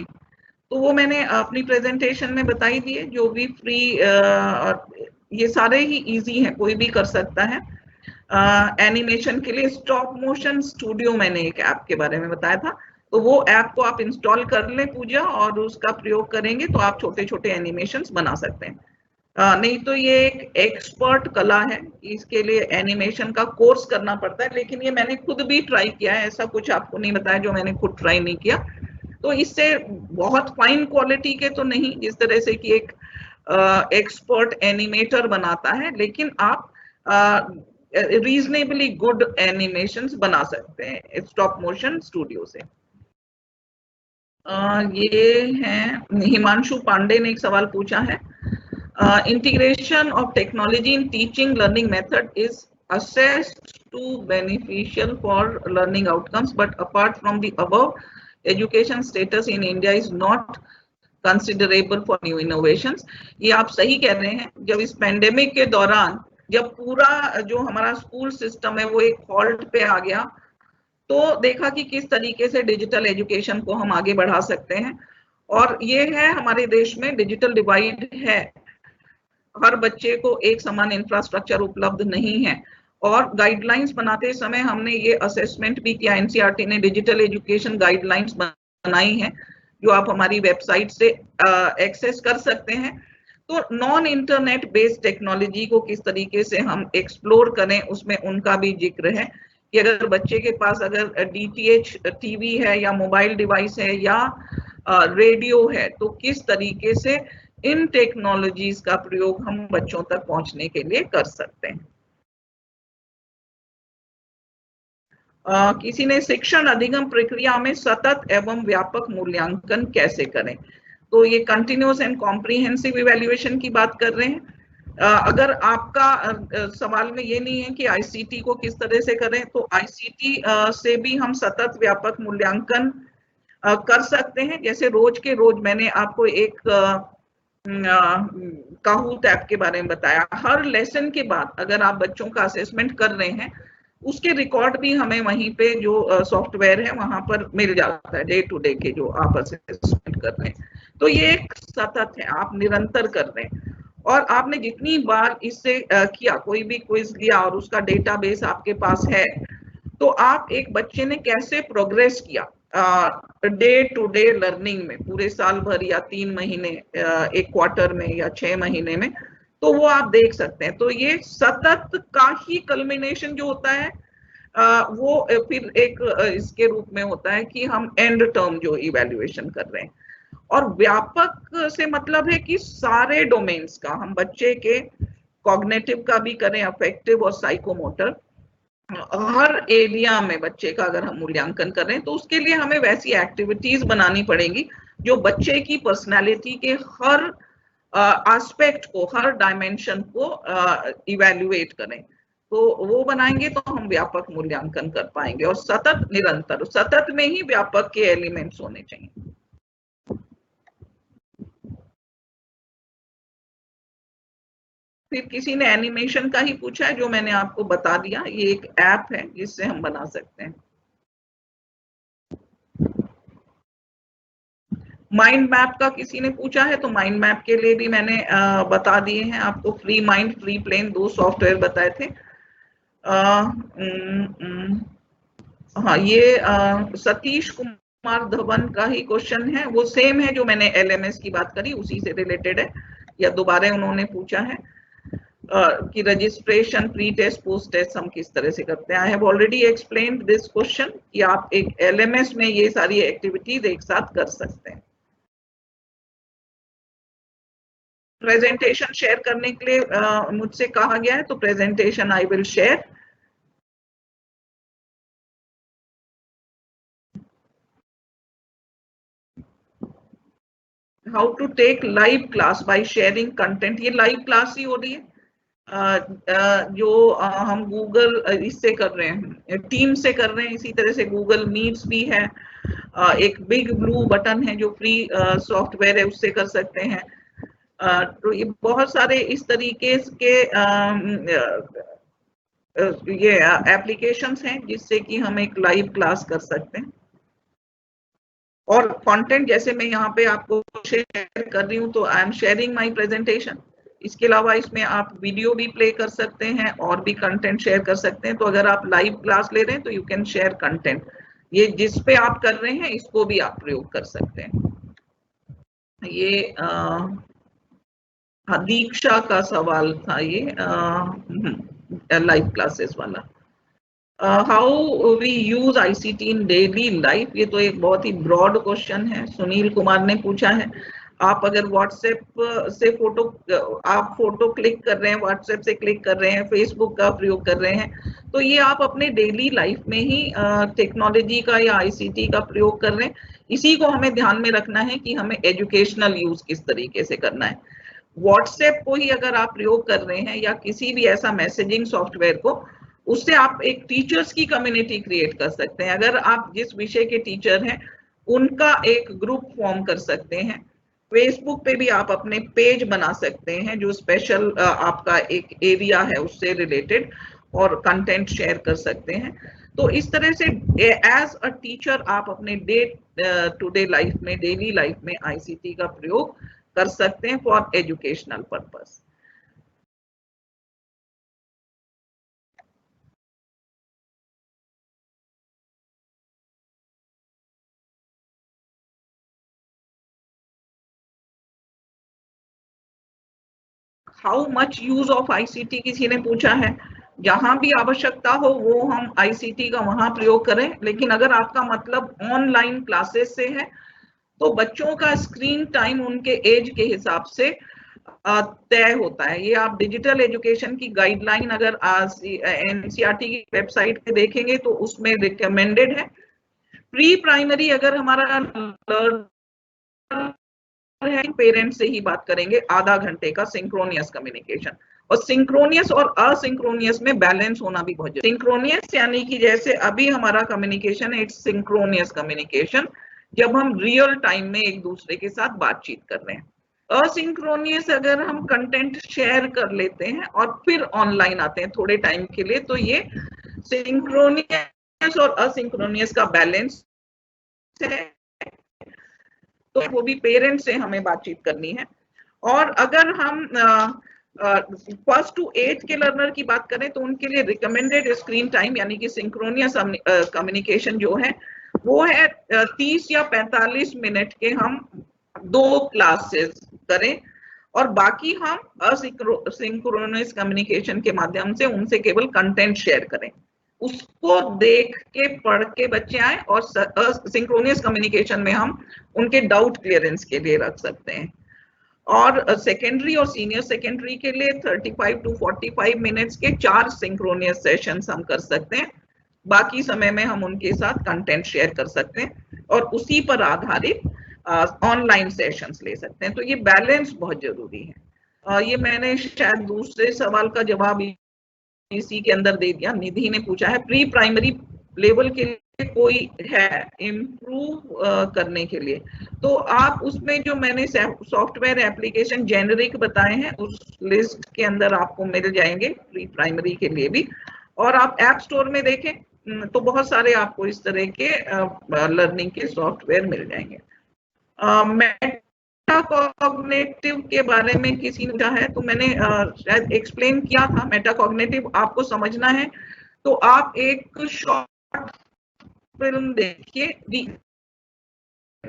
तो वो मैंने अपनी प्रेजेंटेशन में बताई दी है। जो भी फ्री, ये सारे ही इजी हैं, कोई भी कर सकता है। एनिमेशन के लिए स्टॉप मोशन स्टूडियो मैंने एक ऐप के बारे में बताया था, तो वो ऐप को आप इंस्टॉल कर लें पूजा, और उसका प्रयोग करेंगे तो आप छोटे छोटे एनिमेशंस बना सकते हैं। नहीं तो ये एक एक्सपर्ट कला है, इसके लिए एनिमेशन का कोर्स करना पड़ता है, लेकिन ये मैंने खुद भी ट्राई किया है, ऐसा कुछ आपको नहीं बताया जो मैंने खुद ट्राई नहीं किया। तो इससे बहुत फाइन क्वालिटी के तो नहीं, जिस तरह से कि एक एक्सपर्ट एनिमेटर बनाता है, लेकिन आप रीजनेबली गुड एनिमेशंस बना सकते हैं स्टॉप मोशन स्टूडियो से। ये है हिमांशु पांडे ने एक सवाल पूछा है, integration of technology in teaching learning method is assessed to beneficial for learning outcomes, but apart from the above, education status in India is not considerable for new innovations. ये आप सही कह रहे हैं। जब इस पेंडेमिक के दौरान जब पूरा जो हमारा स्कूल सिस्टम है वो एक हॉल्ट पे आ गया, तो देखा कि किस तरीके से डिजिटल एजुकेशन को हम आगे बढ़ा सकते हैं। और ये है, हमारे देश में डिजिटल डिवाइड है, हर बच्चे को एक समान इंफ्रास्ट्रक्चर उपलब्ध नहीं है। और गाइडलाइंस बनाते समय हमने ये असेसमेंट भी किया, एनसीईआरटी ने डिजिटल एजुकेशन गाइडलाइंस बनाई है जो आप हमारी वेबसाइट से एक्सेस कर सकते हैं। तो नॉन इंटरनेट बेस्ड टेक्नोलॉजी को किस तरीके से हम एक्सप्लोर करें, उसमें उनका भी जिक्र है कि अगर बच्चे के पास अगर DTH टीवी है या मोबाइल डिवाइस है या रेडियो है, तो किस तरीके से इन टेक्नोलॉजीज का प्रयोग हम बच्चों तक पहुंचने के लिए कर सकते हैं। किसी ने शिक्षण अधिगम प्रक्रिया में सतत एवं व्यापक मूल्यांकन कैसे करें, तो ये कंटिन्यूअस एंड कॉम्प्रिहेंसिव इवैल्यूएशन की बात कर रहे हैं। अगर आपका सवाल में ये नहीं है कि आईसीटी को किस तरह से करें, तो आईसीटी से भी हम सतत व्यापक मूल्यांकन कर सकते हैं। जैसे रोज के रोज मैंने आपको एक काहूत ऐप के बारे में बताया, हर लेसन के बाद अगर आप बच्चों का असेसमेंट कर रहे हैं, उसके रिकॉर्ड भी हमें वहीं पे जो सॉफ्टवेयर है वहां पर मिल जाता है, डे टू डे के जो आप असेसमेंट कर रहे हैं। तो ये एक सतत है, आप निरंतर कर रहे हैं। और आपने जितनी बार इससे किया, कोई भी क्विज लिया और उसका डेटाबेस आपके पास है, तो आप एक बच्चे ने कैसे प्रोग्रेस किया डे टू डे लर्निंग में, पूरे साल भर या 3 महीने, एक क्वार्टर में या 6 महीने में, तो वो आप देख सकते हैं। तो ये सतत का ही कल्मिनेशन जो होता है वो फिर एक इसके रूप में होता है कि हम एंड टर्म जो इवैल्यूएशन कर रहे हैं। और व्यापक से मतलब है कि सारे डोमेन्स का, हम बच्चे के कॉग्निटिव का भी करें, अफेक्टिव और साइकोमोटर, हर एरिया में बच्चे का अगर हम मूल्यांकन कर रहे हैं, तो उसके लिए हमें वैसी एक्टिविटीज बनानी पड़ेंगी जो बच्चे की पर्सनालिटी के हर एस्पेक्ट को, हर डायमेंशन को इवैल्यूएट करें। तो वो बनाएंगे तो हम व्यापक मूल्यांकन कर पाएंगे। और सतत, निरंतर, सतत में ही व्यापक के एलिमेंट्स होने चाहिए। फिर किसी ने एनिमेशन का ही पूछा है, जो मैंने आपको बता दिया, ये एक ऐप है जिससे हम बना सकते हैं। माइंड मैप का किसी ने पूछा है, तो माइंड मैप के लिए भी मैंने बता दिए हैं आपको। Free mind, free plane, 2 software बताए थे। हाँ, ये सतीश कुमार धवन का ही क्वेश्चन है, वो सेम है जो मैंने एलएमएस की बात करी, उसी से रिलेटेड है, या दोबारा उन्होंने पूछा है कि registration, pre test, post test हम किस तरह से करते हैं। I have already explained this question कि आप एक एलएमएस में ये सारी एक्टिविटीज एक साथ कर सकते हैं। प्रेजेंटेशन शेयर करने के लिए मुझसे कहा गया है, तो presentation I will share. How to take live class by sharing content, ये लाइव क्लास ही हो रही है जो हम गूगल इससे कर रहे हैं, टीम से कर रहे हैं। इसी तरह से गूगल मीट्स भी है, एक बिग ब्लू बटन है जो फ्री सॉफ्टवेयर है, उससे कर सकते हैं। तो ये बहुत सारे इस तरीके के ये एप्लीकेशंस हैं जिससे कि हम एक लाइव क्लास कर सकते हैं। और कंटेंट जैसे मैं यहाँ पे आपको शेयर कर रही हूँ, तो I am sharing my presentation. इसके अलावा इसमें आप वीडियो भी प्ले कर सकते हैं और भी कंटेंट शेयर कर सकते हैं। तो अगर आप लाइव क्लास ले रहे हैं तो यू कैन शेयर कंटेंट, ये जिस पे आप कर रहे हैं इसको भी आप प्रयोग कर सकते हैं। ये दीक्षा का सवाल था, ये लाइव क्लासेस वाला। How we use ICT in daily life, ये तो एक बहुत ही ब्रॉड क्वेश्चन है। सुनील कुमार ने पूछा है, आप अगर व्हाट्सएप से आप फोटो क्लिक कर रहे हैं, व्हाट्सएप से क्लिक कर रहे हैं, फेसबुक का प्रयोग कर रहे हैं, तो ये आप अपने डेली लाइफ में ही टेक्नोलॉजी का या आईसीटी का प्रयोग कर रहे हैं। इसी को हमें ध्यान में रखना है कि हमें एजुकेशनल यूज किस तरीके से करना है। व्हाट्सएप को ही अगर आप प्रयोग कर रहे हैं या किसी भी ऐसा मैसेजिंग सॉफ्टवेयर को, उससे आप एक टीचर्स की कम्युनिटी क्रिएट कर सकते हैं। अगर आप जिस विषय के टीचर हैं उनका एक ग्रुप फॉर्म कर सकते हैं। फेसबुक पे भी आप अपने पेज बना सकते हैं जो स्पेशल आपका एक एरिया है उससे रिलेटेड, और कंटेंट शेयर कर सकते हैं। तो इस तरह से एज अ टीचर आप अपने डे टू डे लाइफ में, डेली लाइफ में आईसीटी का प्रयोग कर सकते हैं for educational purpose. How much use of ICT किसी ने पूछा है। जहां भी आवश्यकता हो वो हम आईसीटी का वहां प्रयोग करें, लेकिन अगर आपका मतलब ऑनलाइन क्लासेस से है तो बच्चों का स्क्रीन टाइम उनके एज के हिसाब से तय होता है। ये आप डिजिटल एजुकेशन की गाइडलाइन अगर एनसीईआरटी की वेबसाइट पे देखेंगे तो उसमें रिकमेंडेड है। प्री प्राइमरी अगर हमारा है, पेरेंट्स से ही बात करेंगे, आधा घंटे का सिंक्रोनियस कम्युनिकेशन। और सिंक्रोनियस और असिंक्रोनियस में बैलेंस होना भी बहुत जरूरी। सिंक्रोनियस यानी कि जैसे अभी हमारा कम्युनिकेशन है, इट्स सिंक्रोनियस कम्युनिकेशन, जब हम रियल टाइम में एक दूसरे के साथ बातचीत कर रहे हैं। असिंक्रोनियस अगर हम कंटेंट शेयर कर लेते हैं और फिर ऑनलाइन आते हैं थोड़े टाइम के लिए, तो ये सिंक्रोनियस और असिंक्रोनियस का बैलेंस है। तो वो भी पेरेंट्स से हमें बातचीत करनी है। और अगर हम फर्स्ट टू 8 के लर्नर की बात करें तो उनके लिए रिकमेंडेड स्क्रीन टाइम यानी कि सिंक्रोनियस कम्युनिकेशन जो है वो है 30 या 45 मिनट के हम 2 क्लासेस करें, और बाकी हम असिंक्रोनस कम्युनिकेशन के माध्यम से उनसे केवल कंटेंट शेयर करें। उसको देख के पढ़ के बच्चे आए, और सिंक्रोनियस कम्युनिकेशन में हम उनके डाउट क्लियरेंस के लिए रख सकते हैं। और सेकेंडरी और सीनियर सेकेंडरी के लिए 35 टू 45 मिनट्स के 4 सिंक्रोनियस सेशंस हम कर सकते हैं। बाकी समय में हम उनके साथ कंटेंट शेयर कर सकते हैं और उसी पर आधारित ऑनलाइन सेशंस ले सकते हैं। तो ये बैलेंस बहुत जरूरी है। ये मैंने शायद दूसरे सवाल का जवाब इसी के अंदर दे दिया। निधि ने पूछा है प्री प्राइमरी लेवल के लिए कोई है इम्प्रूव करने के लिए, तो आप उसमें जो मैंने सॉफ्टवेयर एप्लीकेशन जेनरिक बताए हैं उस लिस्ट के अंदर आपको मिल जाएंगे प्री प्राइमरी के लिए भी। और आप ऐप स्टोर में देखें तो बहुत सारे आपको इस तरह के लर्निंग के सॉफ्टवेयर मिल जाएंगे। मेटाकॉग्निटिव के बारे में किसी ने पूछा है, तो मैंने शायद एक्सप्लेन किया था। मेटाकॉग्निटिव आपको समझना है तो आप एक शॉर्ट फिल्म देखिए,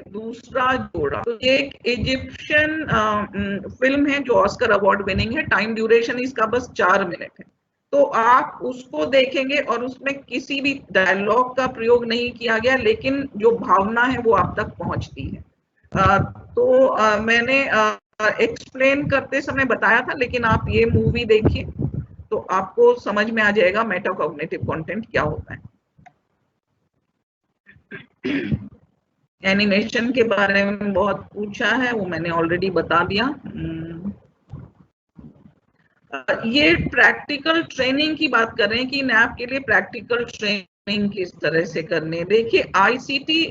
दूसरा जोड़ा। तो एक इजिप्शियन फिल्म है जो ऑस्कर अवार्ड विनिंग है, टाइम ड्यूरेशन इसका बस 4 मिनट है। तो आप उसको देखेंगे और उसमें किसी भी डायलॉग का प्रयोग नहीं किया गया, लेकिन जो भावना है वो आप तक पहुंचती है। मैंने एक्सप्लेन करते समय बताया था, लेकिन आप ये मूवी देखिए तो आपको समझ में आ जाएगा मेटाकॉग्निटिव कंटेंट क्या होता है। एनिमेशन के बारे में बहुत पूछा है, वो मैंने ऑलरेडी बता दिया। ये प्रैक्टिकल ट्रेनिंग की बात कर रहे हैं कि नैप के लिए प्रैक्टिकल ट्रेनिंग किस तरह से करने। देखिए आईसीटी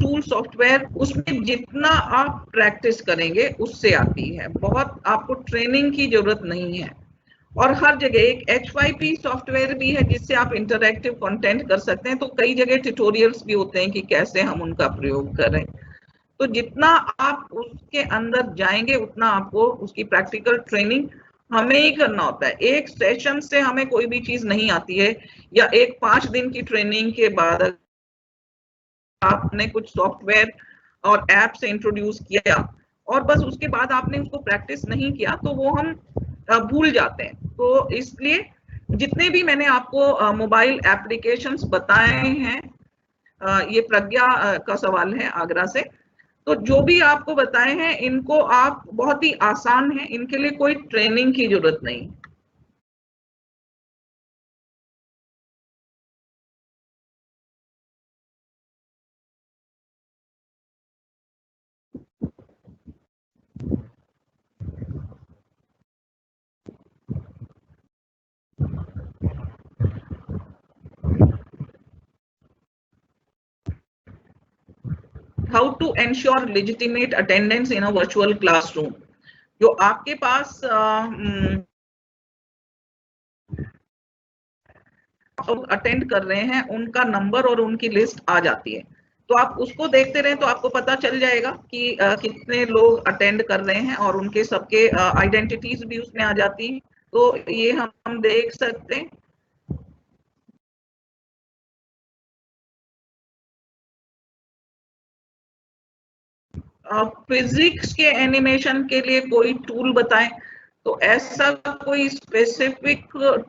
टूल सॉफ्टवेयर, उसमें जितना आप प्रैक्टिस करेंगे उससे आती है, बहुत आपको ट्रेनिंग की जरूरत नहीं है। और हर जगह एक HYP सॉफ्टवेयर भी है जिससे आप इंटरैक्टिव कंटेंट कर सकते हैं। तो कई जगह ट्यूटोरियल्स भी होते हैं कि कैसे हम उनका प्रयोग करें। तो जितना आप उसके अंदर जाएंगे उतना आपको उसकी प्रैक्टिकल ट्रेनिंग हमें ही करना होता है। एक सेशन से हमें कोई भी चीज नहीं आती है, या एक 5 दिन की ट्रेनिंग के बाद आपने कुछ सॉफ्टवेयर और ऐप से इंट्रोड्यूस किया और बस उसके बाद आपने उसको प्रैक्टिस नहीं किया तो वो हम भूल जाते हैं। तो इसलिए जितने भी मैंने आपको मोबाइल एप्लीकेशंस बताए हैं, ये प्रज्ञा का सवाल है आगरा से, तो जो भी आपको बताए हैं इनको आप बहुत ही आसान है, इनके लिए कोई ट्रेनिंग की जरूरत नहीं। How to ensure legitimate attendance in a virtual classroom. जो आपके पास अटेंड कर रहे हैं उनका नंबर और उनकी लिस्ट आ जाती है, तो आप उसको देखते रहें तो आपको पता चल जाएगा कि कितने लोग अटेंड कर रहे हैं और उनके सबके आइडेंटिटीज भी उसमें आ जाती हैं। तो ये हम देख सकते हैं। फिजिक्स के एनिमेशन के लिए कोई टूल बताएं, तो ऐसा कोई स्पेसिफिक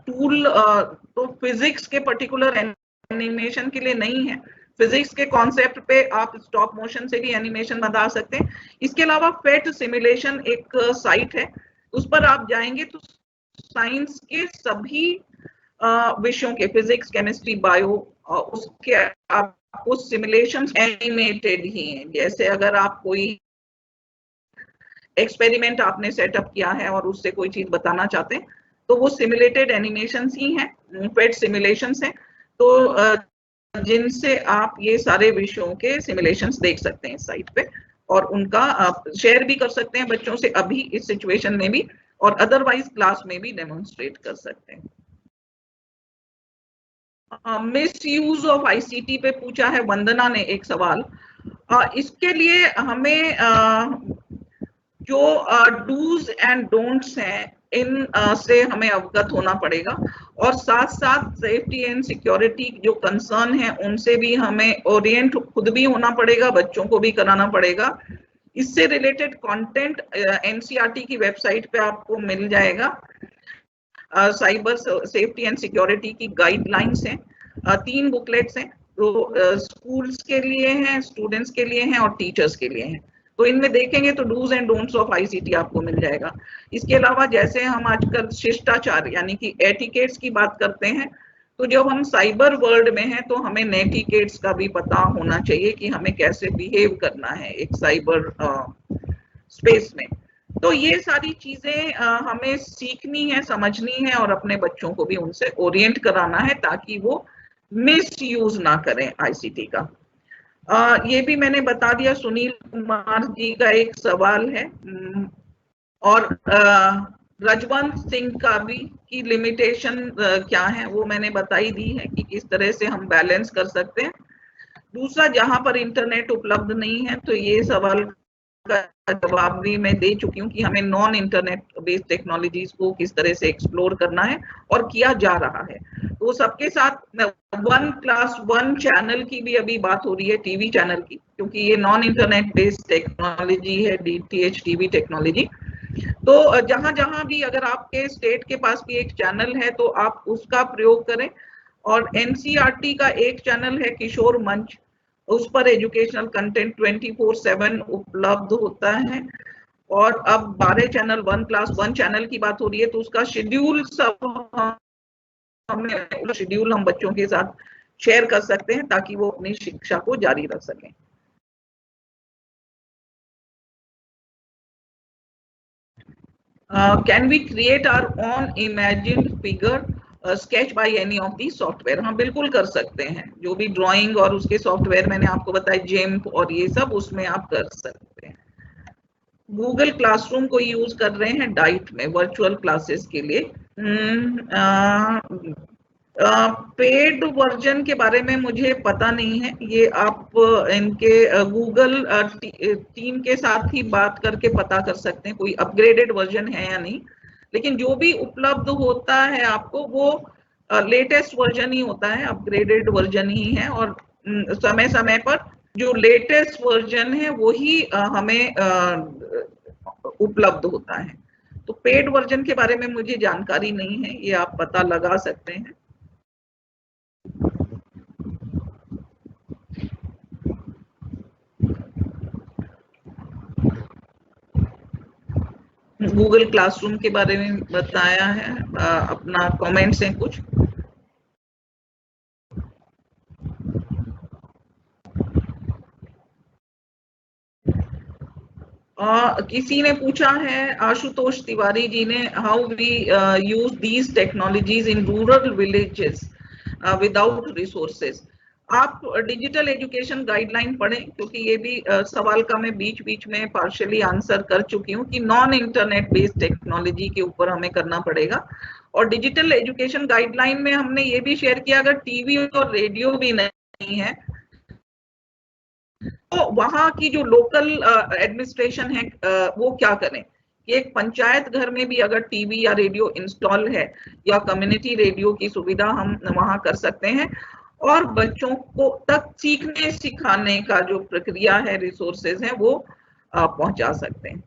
टूल तो फिजिक्स के पर्टिकुलर एनिमेशन के लिए नहीं है। फिजिक्स के कॉन्सेप्ट पे आप स्टॉप मोशन से भी एनिमेशन बना सकते हैं। इसके अलावा फेट सिमुलेशन एक साइट है, उस पर आप जाएंगे तो साइंस के सभी विषयों के, फिजिक्स, केमिस्ट्री, बायो, उसके आपको सिमुलेशंस एनिमेटेड ही हैं। जैसे अगर आप कोई एक्सपेरिमेंट आपने सेटअप किया है और उससे कोई चीज बताना चाहते हैं तो वो सिमुलेटेड एनिमेशंस ही हैं, फेट सिमुलेशंस हैं। तो जिनसे आप ये सारे विषयों के सिमुलेशंस देख सकते हैं साइट पे, और उनका आप शेयर भी कर सकते हैं बच्चों से अभी इस सिचुएशन में भी, और अदरवाइज क्लास में भी डेमोन्स्ट्रेट कर सकते हैं। मिस यूज ऑफ आईसीटी पे पूछा है वंदना ने एक सवाल। इसके लिए हमें जो डूज एंड डोंट्स हैं इन से हमें अवगत होना पड़ेगा, और साथ साथ सेफ्टी एंड सिक्योरिटी जो कंसर्न है उनसे भी हमें ओरिएंट खुद भी होना पड़ेगा, बच्चों को भी कराना पड़ेगा। इससे रिलेटेड कंटेंट एनसीईआरटी की वेबसाइट पे आपको मिल जाएगा। साइबर सेफ्टी एंड सिक्योरिटी की गाइडलाइंस हैं, 3 बुकलेट्स हैं, तो स्कूल्स के लिए हैं, स्टूडेंट्स के लिए हैं और टीचर्स के लिए हैं। तो इनमें देखेंगे तो do's and don'ts of ICT आपको मिल जाएगा। इसके अलावा जैसे हम आजकल शिष्टाचार यानी कि एटिकेट्स की बात करते हैं, तो जब हम साइबर वर्ल्ड में हैं तो हमें नेटिकेट्स का भी पता होना चाहिए कि हमें कैसे बिहेव करना है एक साइबर स्पेस में। तो ये सारी चीजें हमें सीखनी है, समझनी है, और अपने बच्चों को भी उनसे ओरिएंट कराना है ताकि वो मिस यूज ना करें आईसीटी का। ये भी मैंने बता दिया। सुनील कुमार जी का एक सवाल है, और रजवंत सिंह का भी कि लिमिटेशन क्या है, वो मैंने बताई दी है कि किस तरह से हम बैलेंस कर सकते हैं। दूसरा, जहां पर इंटरनेट उपलब्ध नहीं है तो ये सवाल का जवाब भी मैं दे चुकी हूँ कि हमें नॉन इंटरनेट बेस्ड टेक्नोलॉजीज को किस तरह से एक्सप्लोर करना है और किया जा रहा है। तो सबके साथ 1+1 चैनल की भी अभी बात हो रही है, टीवी चैनल की, क्योंकि ये नॉन इंटरनेट बेस्ड टेक्नोलॉजी है, डीटीएच टीवी टेक्नोलॉजी। तो जहां जहां भी अगर आपके स्टेट के पास भी एक चैनल है तो आप उसका प्रयोग करें। और एनसीईआरटी का एक चैनल है किशोर मंच, उस पर एजुकेशनल कंटेंट 24/7 उपलब्ध होता है। और अब 12 चैनल, 1+1 चैनल की बात हो रही है तो उसका शेड्यूल सब हम बच्चों के साथ शेयर कर सकते हैं ताकि वो अपनी शिक्षा को जारी रख सकें। Can we create our own imagined figure sketch by any of the software? हाँ, बिल्कुल कर सकते हैं। जो भी ड्राइंग और उसके सॉफ्टवेयर मैंने आपको बताया, जेम्प और ये सब, उसमें आप कर सकते हैं। गूगल क्लासरूम को यूज कर रहे हैं डाइट में वर्चुअल क्लासेस के लिए। पेड वर्जन के बारे में मुझे पता नहीं है, ये आप इनके गूगल टीम के साथ ही बात करके पता कर सकते हैं कोई अपग्रेडेड वर्जन है या नहीं। लेकिन जो भी उपलब्ध होता है आपको वो लेटेस्ट वर्जन ही होता है, अपग्रेडेड वर्जन ही है, और समय समय पर जो लेटेस्ट वर्जन है वही हमें उपलब्ध होता है। तो पेड वर्जन के बारे में मुझे जानकारी नहीं है, ये आप पता लगा सकते हैं। गूगल क्लासरूम के बारे में बताया है, अपना कमेंट्स हैं कुछ। किसी ने पूछा है, आशुतोष तिवारी जी ने, how we use these technologies in rural villages without resources. आप डिजिटल एजुकेशन गाइडलाइन पढ़ें, क्योंकि ये भी सवाल का मैं बीच बीच में पार्शियली आंसर कर चुकी हूँ कि नॉन इंटरनेट बेस्ड टेक्नोलॉजी के ऊपर हमें करना पड़ेगा। और डिजिटल एजुकेशन गाइडलाइन में हमने ये भी शेयर किया, अगर टीवी और रेडियो भी नहीं है तो वहां की जो लोकल एडमिनिस्ट्रेशन है वो क्या करें कि एक पंचायत घर में भी अगर टीवी या रेडियो इंस्टॉल है या कम्युनिटी रेडियो की सुविधा हम वहां कर सकते हैं, और बच्चों को तक सीखने सिखाने का जो प्रक्रिया है, रिसोर्सेज हैं, वो पहुंचा सकते हैं।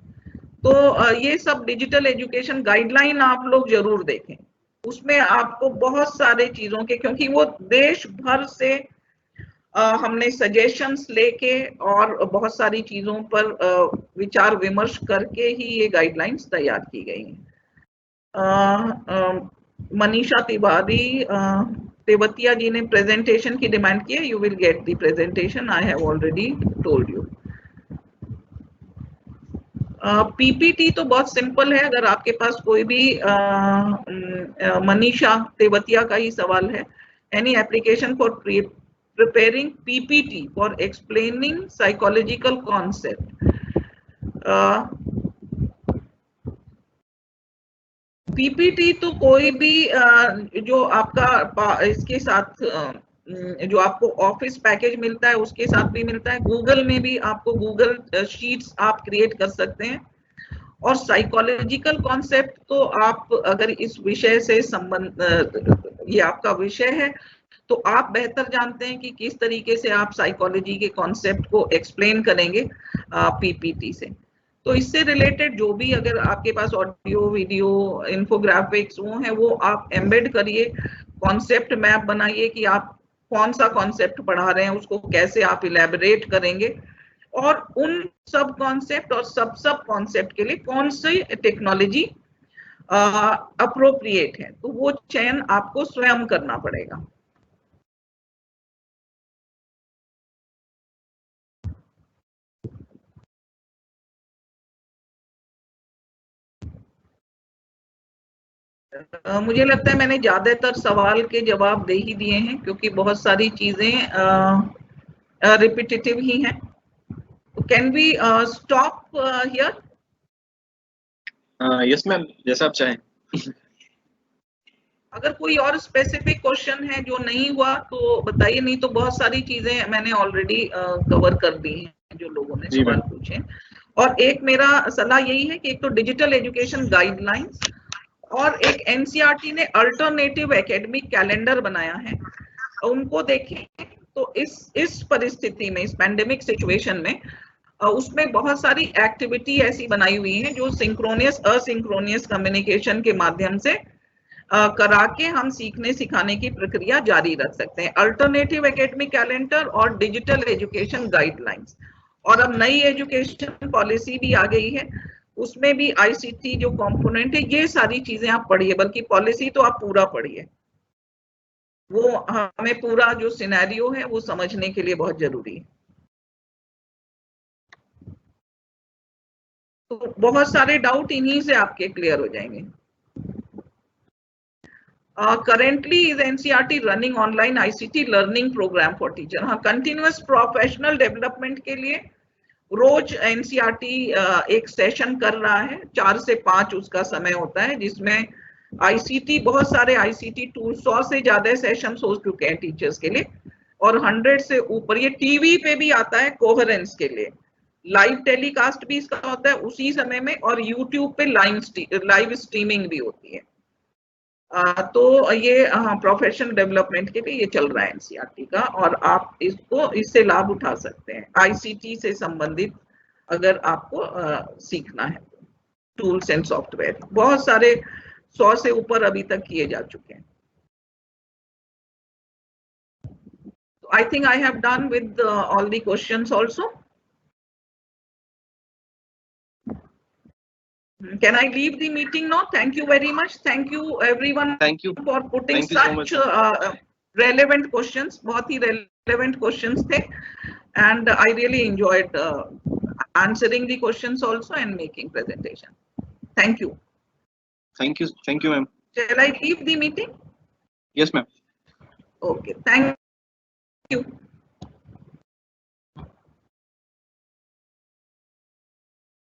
तो ये सब डिजिटल एजुकेशन गाइडलाइन आप लोग जरूर देखें, उसमें आपको बहुत सारे चीजों के, क्योंकि वो देश भर से हमने सजेशंस लेके और बहुत सारी चीजों पर विचार विमर्श करके ही ये गाइडलाइंस तैयार की गई हैं। मनीषा तेवतिया जी ने प्रेजेंटेशन की डिमांड की है। You will get the presentation, I have already told you. PPT तो बहुत सिंपल है। अगर आपके पास कोई भी मनीषा तेवतिया का ही सवाल है, any application for preparing PPT for explaining psychological concept. PPT तो कोई भी जो आपका इसके साथ जो आपको ऑफिस पैकेज मिलता है उसके साथ भी मिलता है। गूगल में भी आपको गूगल शीट्स आप क्रिएट कर सकते हैं। और साइकोलॉजिकल कॉन्सेप्ट तो आप अगर इस विषय से संबंध ये आपका विषय है तो आप बेहतर जानते हैं कि किस तरीके से आप साइकोलॉजी के कॉन्सेप्ट को एक्सप्लेन करेंगे पीपीटी से। तो इससे रिलेटेड जो भी अगर आपके पास ऑडियो वीडियो इन्फोग्राफिक्स वो है वो आप एम्बेड करिए, कॉन्सेप्ट मैप बनाइए कि आप कौन सा कॉन्सेप्ट पढ़ा रहे हैं, उसको कैसे आप इलेबोरेट करेंगे और उन सब कॉन्सेप्ट और सब कॉन्सेप्ट के लिए कौन सी टेक्नोलॉजी अप्रोप्रिएट है, तो वो चयन आपको स्वयं करना पड़ेगा। मुझे लगता है मैंने ज्यादातर सवाल के जवाब दे ही दिए हैं क्योंकि बहुत सारी चीजें रिपीटेटिव ही हैं। Can we stop here? Yes ma'am, जैसा आप चाहें। अगर कोई और स्पेसिफिक क्वेश्चन है जो नहीं हुआ तो बताइए, नहीं तो बहुत सारी चीजें मैंने ऑलरेडी कवर कर दी हैं जो लोगों ने सवाल पूछे। और एक मेरा सलाह यही है कि एक तो डिजिटल एजुकेशन गाइडलाइंस और एक एनसीईआरटी ने अल्टरनेटिव एकेडमिक कैलेंडर बनाया है, उनको देखें। तो इस परिस्थिति में, इस पैंडेमिक सिचुएशन में उसमें बहुत सारी एक्टिविटी ऐसी बनाई हुई है जो सिंक्रोनियस असिंक्रोनियस कम्युनिकेशन के माध्यम से करा के हम सीखने सिखाने की प्रक्रिया जारी रख सकते हैं। अल्टरनेटिव एकेडमिक कैलेंडर और डिजिटल एजुकेशन गाइडलाइंस। और अब नई एजुकेशन पॉलिसी भी आ गई है, उसमें भी आईसीटी जो कंपोनेंट है, ये सारी चीजें आप पढ़िए। बल्कि पॉलिसी तो आप पूरा पढ़िए, वो हमें पूरा जो सिनेरियो है वो समझने के लिए बहुत जरूरी है। तो बहुत सारे डाउट इन्हीं से आपके क्लियर हो जाएंगे। Currently is NCERT running online ICT learning program for teacher। हाँ, कंटिन्यूअस प्रोफेशनल डेवलपमेंट के लिए रोज NCERT एक सेशन कर रहा है, 4 से 5 उसका समय होता है, जिसमें ICT बहुत सारे ICT टूल 100 से ज्यादा सेशंस हो चुके हैं टीचर्स के लिए और 100 से ऊपर। ये टीवी पे भी आता है कोहेरेंस के लिए, लाइव टेलीकास्ट भी इसका होता है उसी समय में, और यूट्यूब पे लाइव स्ट्रीमिंग भी होती है। तो ये प्रोफेशनल डेवलपमेंट के लिए ये चल रहा है एनसीईआरटी का, और आप इससे लाभ उठा सकते हैं। आईसीटी से संबंधित अगर आपको सीखना है टूल्स एंड सॉफ्टवेयर, बहुत सारे 100 से ऊपर अभी तक किए जा चुके हैं। I think I have done with all the questions also. Can I leave the meeting now? Thank you very much. Thank you everyone. Thank you for putting such relevant questions. बहुत ही relevant questions थे, and I really enjoyed answering the questions also and making presentation. Thank you. Thank you, ma'am. Shall I leave the meeting? Yes, ma'am. Okay. Thank you.